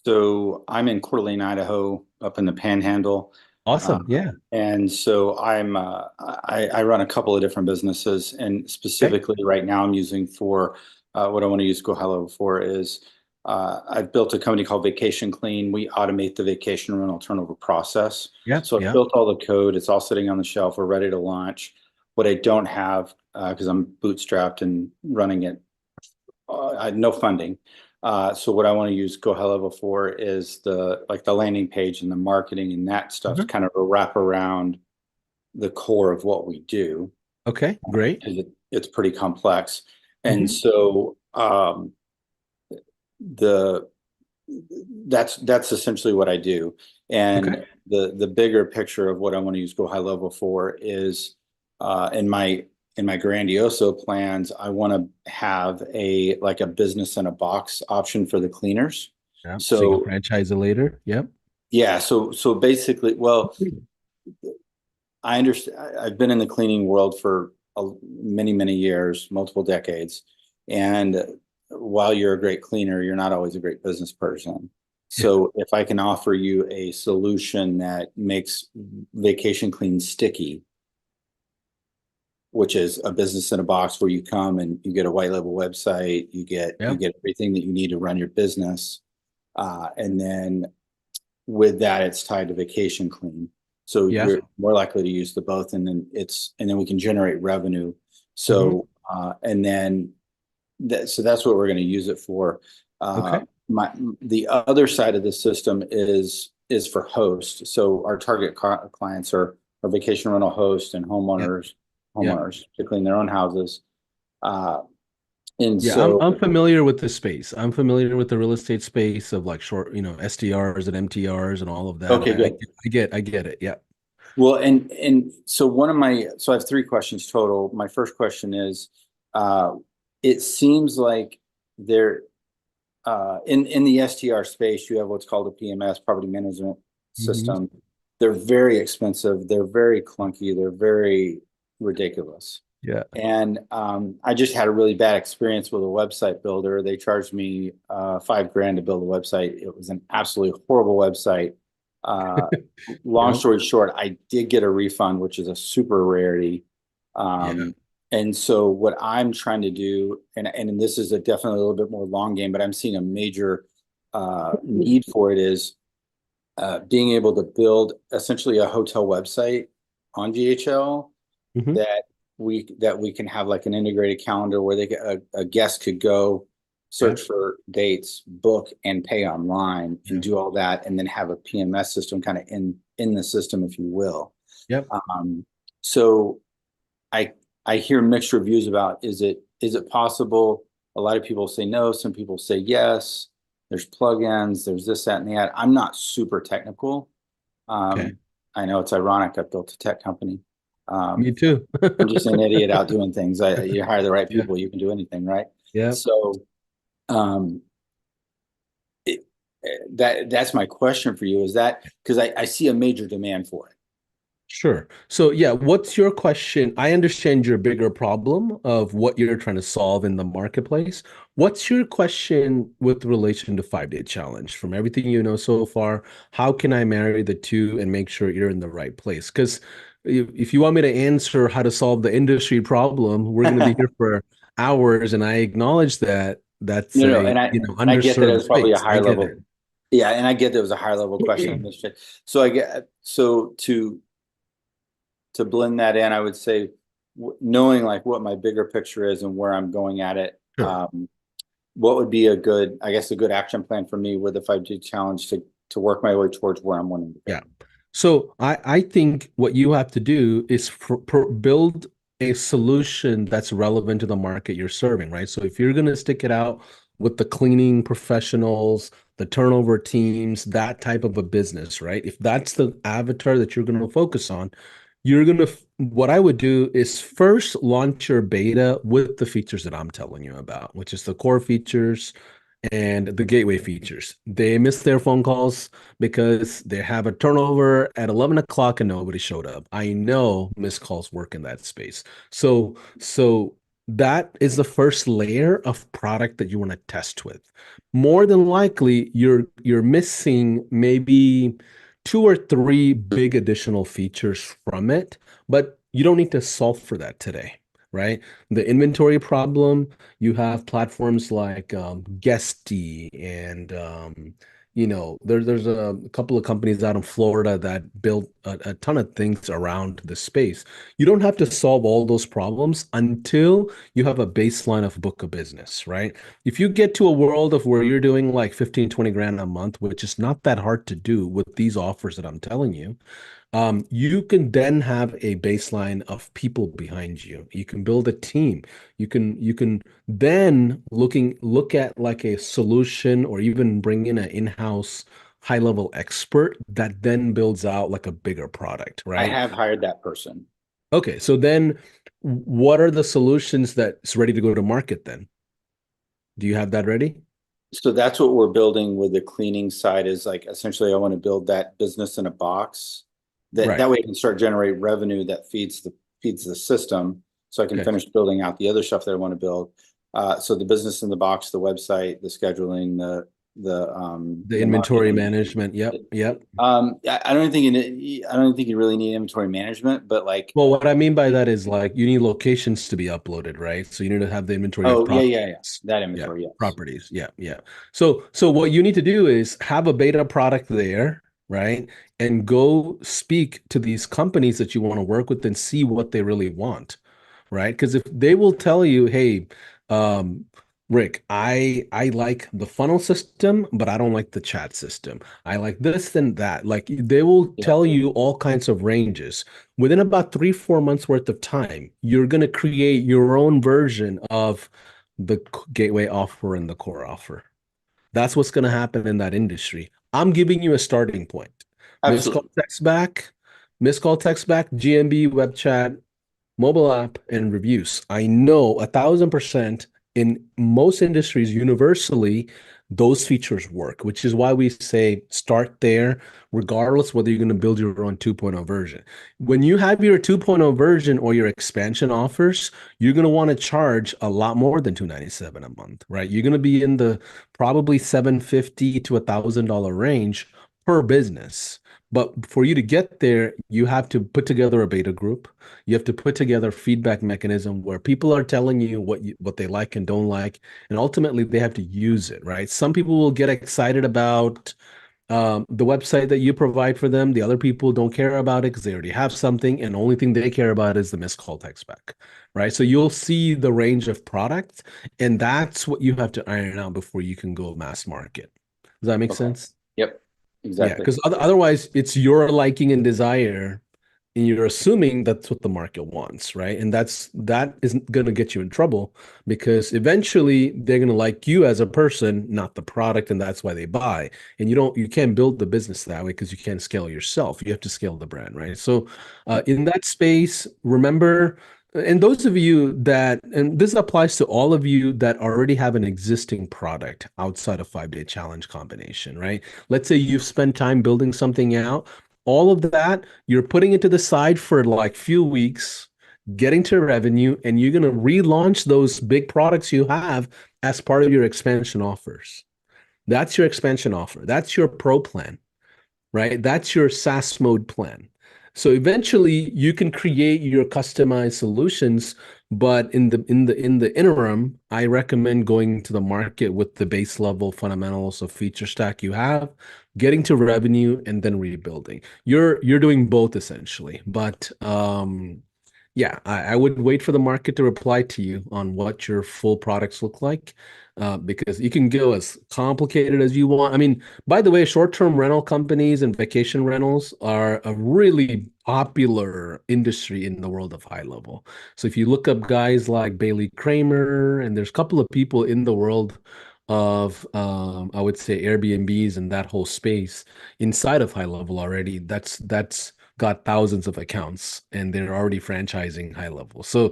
So I'm in Coeur d'Alene, Idaho, up in the Panhandle. Awesome. Yeah. And so I run a couple of different businesses, and specifically right now I'm using for what I want to use Go High Level for is I've built a company called Vacation Clean. We automate the vacation rental turnover process. Yeah. So I've Yeah. built all the code. It's all sitting on the shelf. We're ready to launch. What I don't have, because I'm bootstrapped and running it, I had no funding. So what I want to use Go High Level for is the landing page and the marketing and that stuff to kind of wrap around the core of what we do. Okay, great. Because it's pretty complex. And so that's essentially what I do. And the bigger picture of what I want to use Go High Level for is in my Grandioso plans, I want to have a business in a box option for the cleaners. Yeah. So you can franchise it later. Yep. Yeah. So basically, well, I understand. I've been in the cleaning world for many, many years, multiple decades. And while you're a great cleaner, you're not always a great business person. So if I can offer you a solution that makes Vacation Clean sticky, which is a business in a box where you come and you get a white label website, you get everything that you need to run your business. And then with that, it's tied to Vacation Clean. So you're more likely to use the both, and then we can generate revenue. So and then so that's what we're going to use it for. The other side of the system is for host. So our target clients are vacation rental hosts and homeowners to clean their own houses. And so I'm familiar with the space. I'm familiar with the real estate space of like short, SDRs and MTRs and all of that. Okay, good. I get it. Yeah. Well, and so so I have three questions total. My first question is, it seems like there, in the STR space, you have what's called a PMS, property management system. They're very expensive. They're very clunky. They're very ridiculous. Yeah. And I just had a really bad experience with a website builder. They charged me $5,000 to build a website. It was an absolutely horrible website. Long story short, I did get a refund, which is a super rarity. And so what I'm trying to do, and this is definitely a little bit more long game, but I'm seeing a major need for it is being able to build essentially a hotel website on GHL that we can have like an integrated calendar where a guest could go search for dates, book, and pay online and do all that, and then have a PMS system kind of in the system, if you will. Yep. So I hear mixed reviews about is it possible? A lot of people say no, some people say yes. There's plugins, there's this, that, and that. I'm not super technical. I know it's ironic. I built a tech company. Me too. I'm just an idiot out doing things. You hire the right people, you can do anything, right? Yeah. So that's my question for you, is that because I see a major demand for it. Sure. So yeah, what's your question? I understand your bigger problem of what you're trying to solve in the marketplace. What's your question with relation to 5 Day Challenge? From everything you know so far, how can I marry the two and make sure you're in the right place? Because if you want me to answer how to solve the industry problem, we're going to be here for hours, and I acknowledge that that's No, no, a, and I get that it underserved was probably a space. I higher get level. it. Yeah, and I get there was a higher level question on this shit. So I get so to blend that in, I would say knowing like what my bigger picture is and where I'm going at it. Sure. What would be a good, I guess, a good action plan for me with the 5G challenge to work my way towards where I'm wanting to go? Yeah. So I think what you have to do is build a solution that's relevant to the market you're serving, right? So if you're going to stick it out with the cleaning professionals, the turnover teams, that type of a business, right? If that's the avatar that you're going to focus on, you're going to, what I would do is first launch your beta with the features that I'm telling you about, which is the core features and the gateway features. They miss their phone calls because they have a turnover at 11 o'clock and nobody showed up. I know missed calls work in that space. So that is the first layer of product that you want to test with. More than likely, you're missing maybe two or three big additional features from it, but you don't need to solve for that today, right? The inventory problem, you have platforms like Guesty and there's a couple of companies out in Florida that built a ton of things around the space. You don't have to solve all those problems until you have a baseline of book of business, right? If you get to a world of where you're doing like 15, 20 grand a month, which is not that hard to do with these offers that I'm telling you, you can then have a baseline of people behind you. You can build a team. You can then look at like a solution or even bring in an in-house high-level expert that then builds out like a bigger product, I right? have hired that person. Okay, so then what are the solutions that's ready to go to market then? Do you have that ready? So that's what we're building with the cleaning side is like essentially I want to build that business in a box Right. that way I can start generating revenue that feeds the system so I can Okay. finish building out the other stuff that I want to build. So the business in the box, the website, the scheduling, The inventory marketing. management. Yep. I don't think I don't think you really need inventory management, but like Well, what I mean by that is like you need locations to be uploaded, right? So you need to have the inventory of oh yeah, properties. that Yeah, inventory, yes. properties. Yeah. So what you need to do is have a beta product there, right? And go speak to these companies that you want to work with and see what they really want, right? Because if they will tell you, hey, um, Rick, I like the funnel system, but I don't like the chat system. I like this and that. Like they will Yeah. tell you all kinds of ranges. Within about 3-4 months worth of time, you're gonna create your own version of the gateway offer and the core offer. That's what's gonna happen in that industry. I'm giving you a starting point. Missed call, Absolutely. text back, missed call, text back, GMB, web chat, mobile app, and reviews. I know 1,000% in most industries, universally, those features work, which is why we say start there, regardless whether you're going to build your own 2.0 version. When you have your 2.0 version or your expansion offers, you're going to want to charge a lot more than $297 a month, right? You're going to be in the probably $750 to $1,000 range per business. But for you to get there, you have to put together a beta group. You have to put together a feedback mechanism where people are telling you what they like and don't like, and ultimately they have to use it, right? Some people will get excited about the website that you provide for them. The other people don't care about it because they already have something, and the only thing they care about is the missed call text back, right? So you'll see the range of products, and that's what you have to iron out before you can go mass market. Does that make Okay. sense? Yep. Yeah, Exactly. because otherwise it's your liking and desire, and you're assuming that's what the market wants, right? And that isn't going to get you in trouble because eventually they're going to like you as a person, not the product, and that's why they buy. And you can't build the business that way because you can't scale yourself. You have to scale the brand, right? So, in that space, remember. And those of you that, and this applies to all of you that already have an existing product outside of 5 Day Challenge combination, right? Let's say you've spent time building something out. all of that, you're putting it to the side for like few weeks, getting to revenue, and you're going to relaunch those big products you have as part of your expansion offers. That's your expansion offer. That's your pro plan, right? That's your SaaS mode plan. So eventually you can create your customized solutions, but in the interim, I recommend going to the market with the base level fundamentals of feature stack you have, getting to revenue, and then rebuilding. You're doing both essentially, but yeah, I would wait for the market to reply to you on what your full products look like, because you can go as complicated as you want. I mean, by the way, short-term rental companies and vacation rentals are a really popular industry in the world of high level. So if you look up guys like Bailey Kramer, and there's a couple of people in the world of, I would say Airbnbs and that whole space inside of high level already, that's got thousands of accounts and they're already franchising high level. So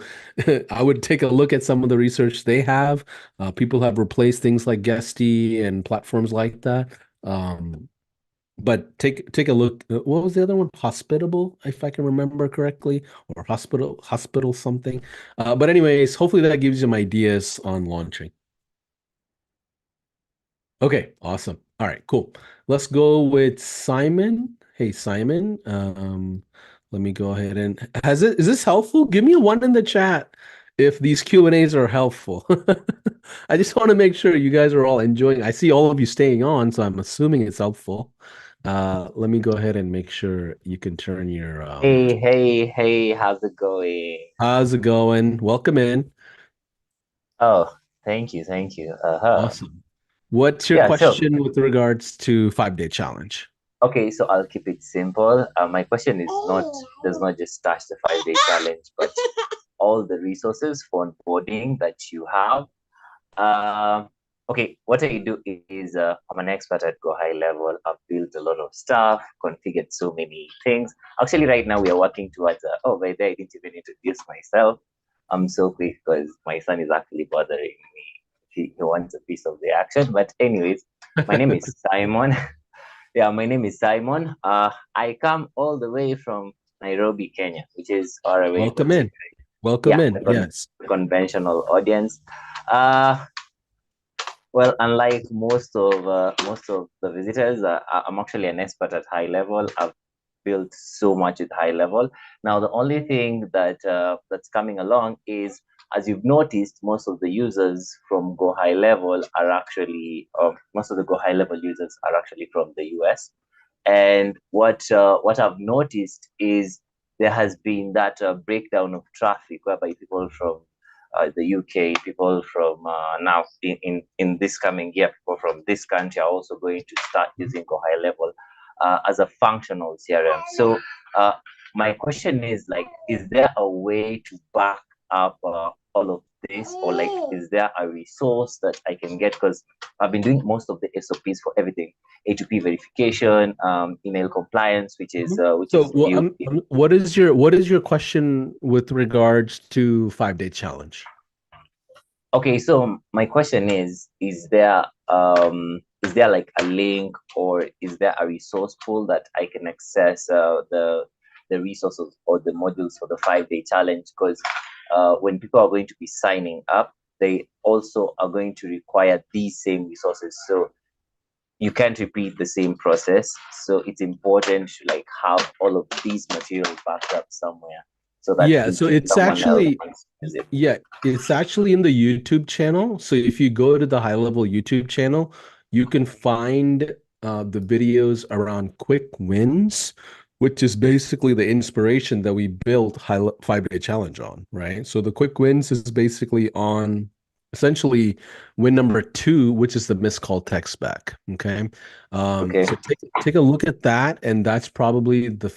I would take a look at some of the research they have. People have replaced things like Guesty and platforms like that. But take a look. What was the other one? Hospitable, if I can remember correctly, or hospital something. But anyways, hopefully that gives you some ideas on launching. Okay, awesome. All right, cool. Let's go with Simon. Hey, Simon. Let me go ahead and is this helpful? Give me a one in the chat if these Q&As are helpful. I just want to make sure you guys are all enjoying. I see all of you staying on, so I'm assuming it's helpful. Let me go ahead and make sure you can turn your Hey, how's it going? how's it going? Welcome in. Oh, thank you. Awesome. What's your Yeah, so, question with regards to 5-day challenge? okay, so I'll keep it simple. My question does not just touch the 5-day challenge, but all the resources for onboarding that you have. Okay, what I do is I'm an expert at Go High Level. I've built a lot of stuff, configured so many things. Actually, right now we are working towards, oh, by the way, I didn't even introduce myself. I'm so quick because my son is actually bothering me. He wants a piece of the action. But anyways, my name is Simon. Yeah, my name is Simon. I come all the way from Nairobi, Kenya, which is far away Welcome from in. Welcome yeah, in. the Yes. conventional audience. Well, unlike most of the visitors, I'm actually an expert at high level. I've built so much at high level. Now, the only thing that's coming along is, as you've noticed, most of the users from Go High Level are actually, most of the Go High Level users are actually from the US. And what I've noticed is there has been that breakdown of traffic whereby people from the UK, people from now in this coming year, people from this country are also going to start using Go High Level as a functional CRM. So my question is, like, is there a way to back up all of this, or like, is there a resource that I can get? Because I've been doing most of the SOPs for everything: A2P verification, email compliance, which is So, new. what is your question with regards to 5-day challenge? Okay, so my question is there like a link, or is there a resource pool that I can access the resources or the modules for the 5-day challenge? Because when people are going to be signing up, they also are going to require these same resources. So you can't repeat the same process. So it's important to like have all of these materials backed up somewhere, so that Yeah, in so case it's someone else actually wants to use it. yeah, it's actually in the YouTube channel. So if you go to the high level YouTube channel, you can find the videos around quick wins, which is basically the inspiration that we built 5-day challenge on, right? So the quick wins is basically on essentially win number 2, which is the missed call text back. Okay. Okay. So take a look at that, and that's probably the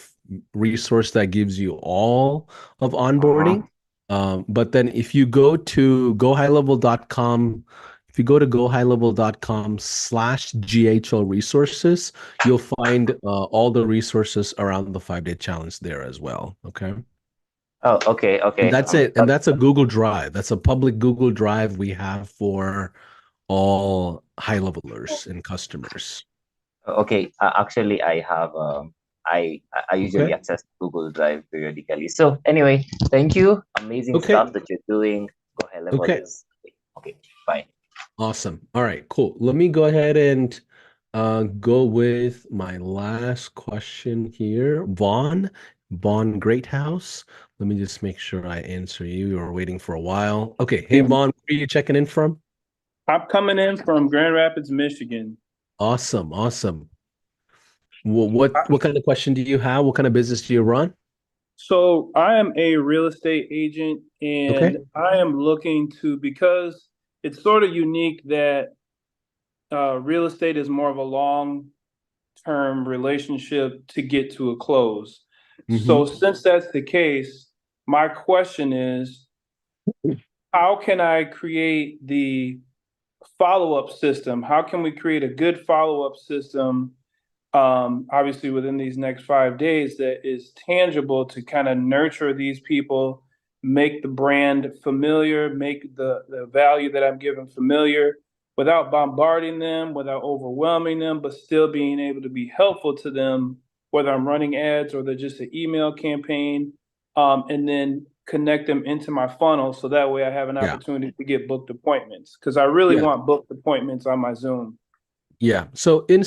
resource that gives you all of onboarding. But then if you go to gohighlevel.com, if you go to gohighlevel.com/GHL resources, you'll find all the resources around the 5-day challenge there as well. Okay. Oh, okay. And that's it. And that's a Google Drive. That's a public Google Drive we have for all high levelers and customers. Okay. Actually, I I usually Okay. access Google Drive periodically. So anyway, thank you. Amazing Okay. stuff that you're doing. Go High Level Okay. is okay. Bye. Awesome. All right, cool. Let me go ahead and go with my last question here. Vaughn Greathouse. Let me just make sure I answer you. You were waiting for a while. Okay. Hey, Vaughn, where are you checking in from? I'm coming in from Grand Rapids, Michigan. Awesome. Awesome. What I- kind of question do you have? What kind of business do you run? So I am a real estate agent Okay. and I am looking to, because it's sort of unique that real estate is more of a long-term relationship to get to a close. So Mm-hmm. since that's the case, my question is, how can I create the follow-up system? How can we create a good follow-up system, obviously within these next 5 days, that is tangible to kind of nurture these people, make the brand familiar, make the value that I'm giving familiar without bombarding them, without overwhelming them, but still being able to be helpful to them, whether I'm running ads or they're just an email campaign, and then connect them into my funnel so that way I have an Yeah. opportunity to get booked appointments, because I really Yeah. want booked appointments on my Zoom. Yeah. So in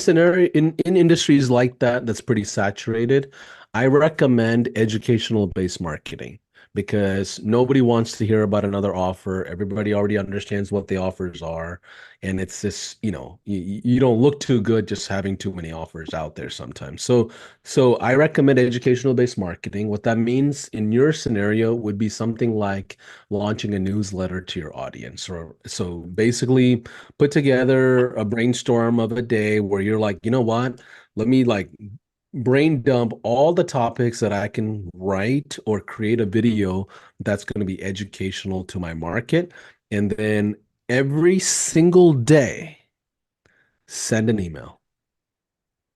industries like that, that's pretty saturated, I recommend educational based marketing because nobody wants to hear about another offer. Everybody already understands what the offers are. And it's this, you don't look too good just having too many offers out there sometimes. So I recommend educational based marketing. What that means in your scenario would be something like launching a newsletter to your audience. Or so basically put together a brainstorm of a day where you're like, you know what? Let me like brain dump all the topics that I can write or create a video that's going to be educational to my market. And then every single day, send an email.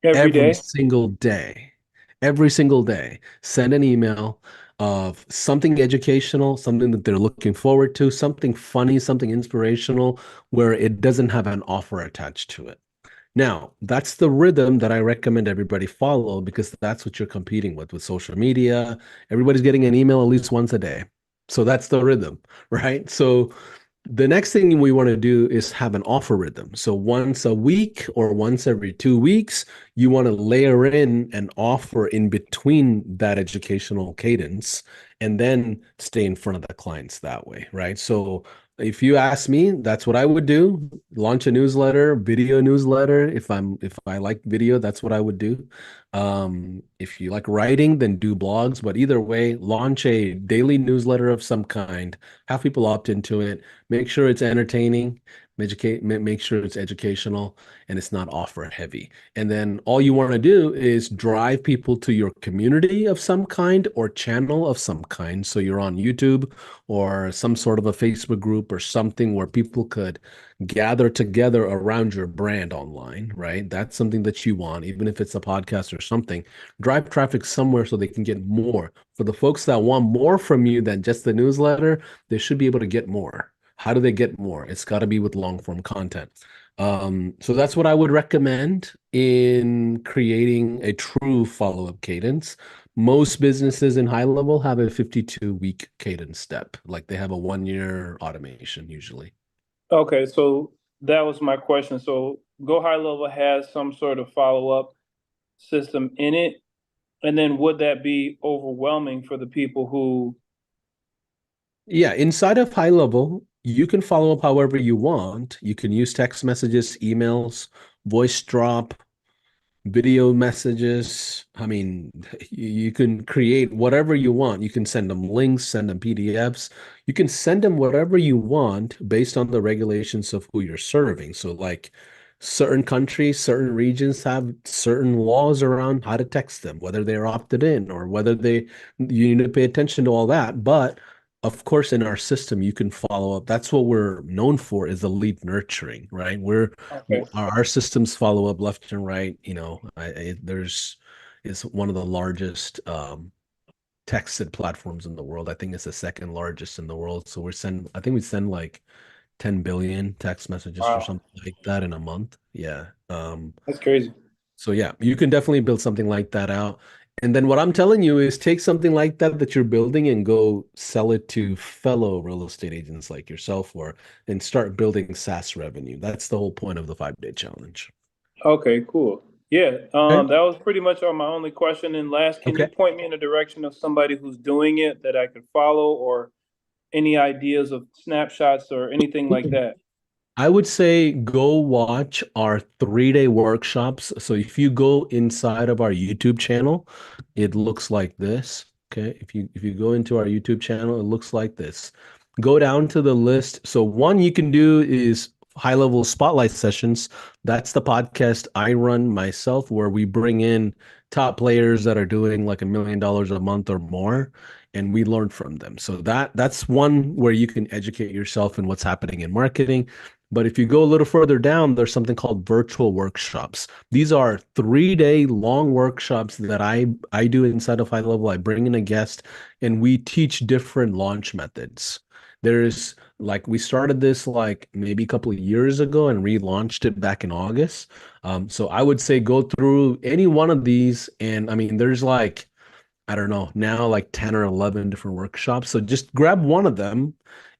Every Every day? single day. Every single day, send an email of something educational, something that they're looking forward to, something funny, something inspirational, where it doesn't have an offer attached to it. Now, that's the rhythm that I recommend everybody follow because that's what you're competing with social media. Everybody's getting an email at least once a day. So that's the rhythm, right? So the next thing we want to do is have an offer rhythm. So once a week or once every 2 weeks, you want to layer in an offer in between that educational cadence and then stay in front of the clients that way, right? So if you ask me, that's what I would do. Launch a newsletter, video newsletter. If I like video, that's what I would do. If you like writing, then do blogs. But either way, launch a daily newsletter of some kind. Have people opt into it. Make sure it's entertaining, make sure it's educational, and it's not offer heavy. And then all you want to do is drive people to your community of some kind or channel of some kind. So you're on YouTube or some sort of a Facebook group or something where people could gather together around your brand online, right? That's something that you want, even if it's a podcast or something. Drive traffic somewhere so they can get more. For the folks that want more from you than just the newsletter, they should be able to get more. How do they get more? It's got to be with long form content. So that's what I would recommend in creating a true follow-up cadence. Most businesses in high level have a 52-week cadence step, like they have a 1 year automation usually. Okay, so that was my question. So Go High Level has some sort of follow-up system in it. And then would that be overwhelming for the people who? Yeah, inside of high level, you can follow up however you want. You can use text messages, emails, voice drop, video messages. I mean, you can create whatever you want. You can send them links, send them PDFs. You can send them whatever you want based on the regulations of who you're serving. So, like certain countries, certain regions have certain laws around how to text them, whether they're opted in or whether you need to pay attention to all that. But of course, in our system, you can follow up. That's what we're known for is the lead nurturing, right? Okay. Our systems follow up left and right. It's one of the largest texted platforms in the world. I think it's the second largest in the world. So I think we send like 10 billion text messages or Wow, something like that in a month. Yeah. that's crazy. So yeah, you can definitely build something like that out. And then what I'm telling you is take something like that you're building and go sell it to fellow real estate agents like yourself and start building SaaS revenue. That's the whole point of the 5-day challenge. Okay, cool. Yeah, Okay. that was pretty much my only question. And last, can you Okay. point me in the direction of somebody who's doing it that I could follow, or any ideas of snapshots or anything like that? I would say go watch our 3-day workshops. So if you go inside of our YouTube channel, it looks like this. Okay. If you go into our YouTube channel, it looks like this. Go down to the list. So one you can do is high level spotlight sessions. That's the podcast I run myself, where we bring in top players that are doing like $1 million a month or more, and we learn from them. So that's one where you can educate yourself in what's happening in marketing. But if you go a little further down, there's something called virtual workshops. These are 3-day long workshops that I do inside of High Level. I bring in a guest and we teach different launch methods. There's like we started this like maybe a couple of years ago and relaunched it back in August. So I would say go through any one of these, and I mean there's like I don't know, now like 10 or 11 different workshops. So just grab one of them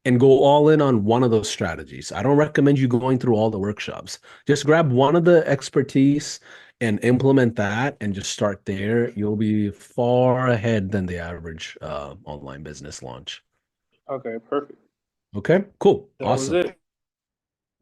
and go all in on one of those strategies. I don't recommend you going through all the workshops. Just grab one of the expertise and implement that and just start there. You'll be far ahead than the average online business launch. Okay, perfect. Okay, cool. That was Awesome. it.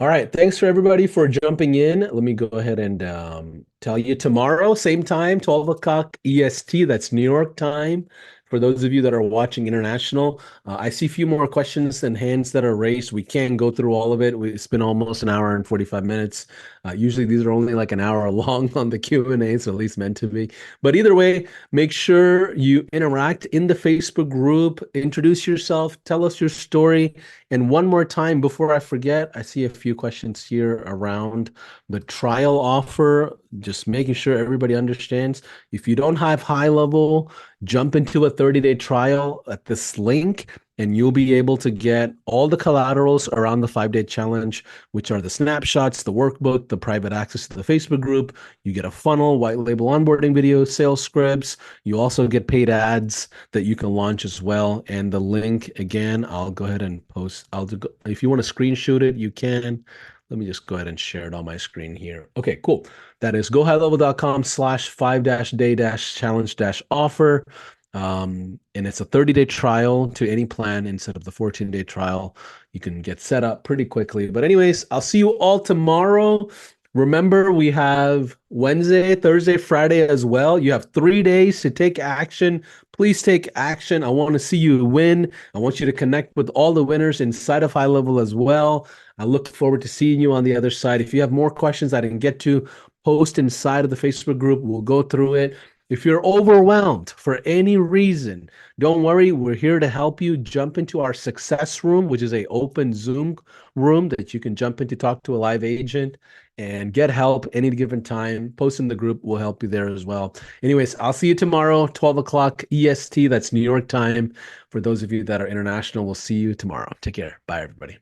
All right. Thanks for everybody for jumping in. Let me go ahead and tell you tomorrow, same time, 12 o'clock EST. That's New York time. For those of you that are watching international, I see a few more questions and hands that are raised. We can't go through all of it. It's been almost an hour and 45 minutes. Usually these are only like an hour long on the Q&A, so at least meant to be. But either way, make sure you interact in the Facebook group, introduce yourself, tell us your story. And one more time before I forget, I see a few questions here around the trial offer, just making sure everybody understands. If you don't have High Level, jump into a 30-day trial at this link, and you'll be able to get all the collaterals around the 5-day challenge, which are the snapshots, the workbook, the private access to the Facebook group. You get a funnel, white label onboarding videos, sales scripts. You also get paid ads that you can launch as well. And the link, again, I'll go ahead and post. If you want to screenshot it, you can. Let me just go ahead and share it on my screen here. Okay, cool. That is gohighlevel.com/5-day-challenge-offer. And it's a 30-day trial to any plan instead of the 14-day trial. You can get set up pretty quickly. But anyways, I'll see you all tomorrow. Remember, we have Wednesday, Thursday, Friday as well. You have 3 days to take action. Please take action. I want to see you win. I want you to connect with all the winners inside of High Level as well. I look forward to seeing you on the other side. If you have more questions I didn't get to, post inside of the Facebook group. We'll go through it. If you're overwhelmed for any reason, don't worry. We're here to help you. Jump into our success room, which is an open Zoom room that you can jump into, talk to a live agent, and get help any given time. Post in the group. We'll help you there as well. Anyways, I'll see you tomorrow, 12 o'clock EST. That's New York time. For those of you that are international, we'll see you tomorrow. Take care. Bye, everybody.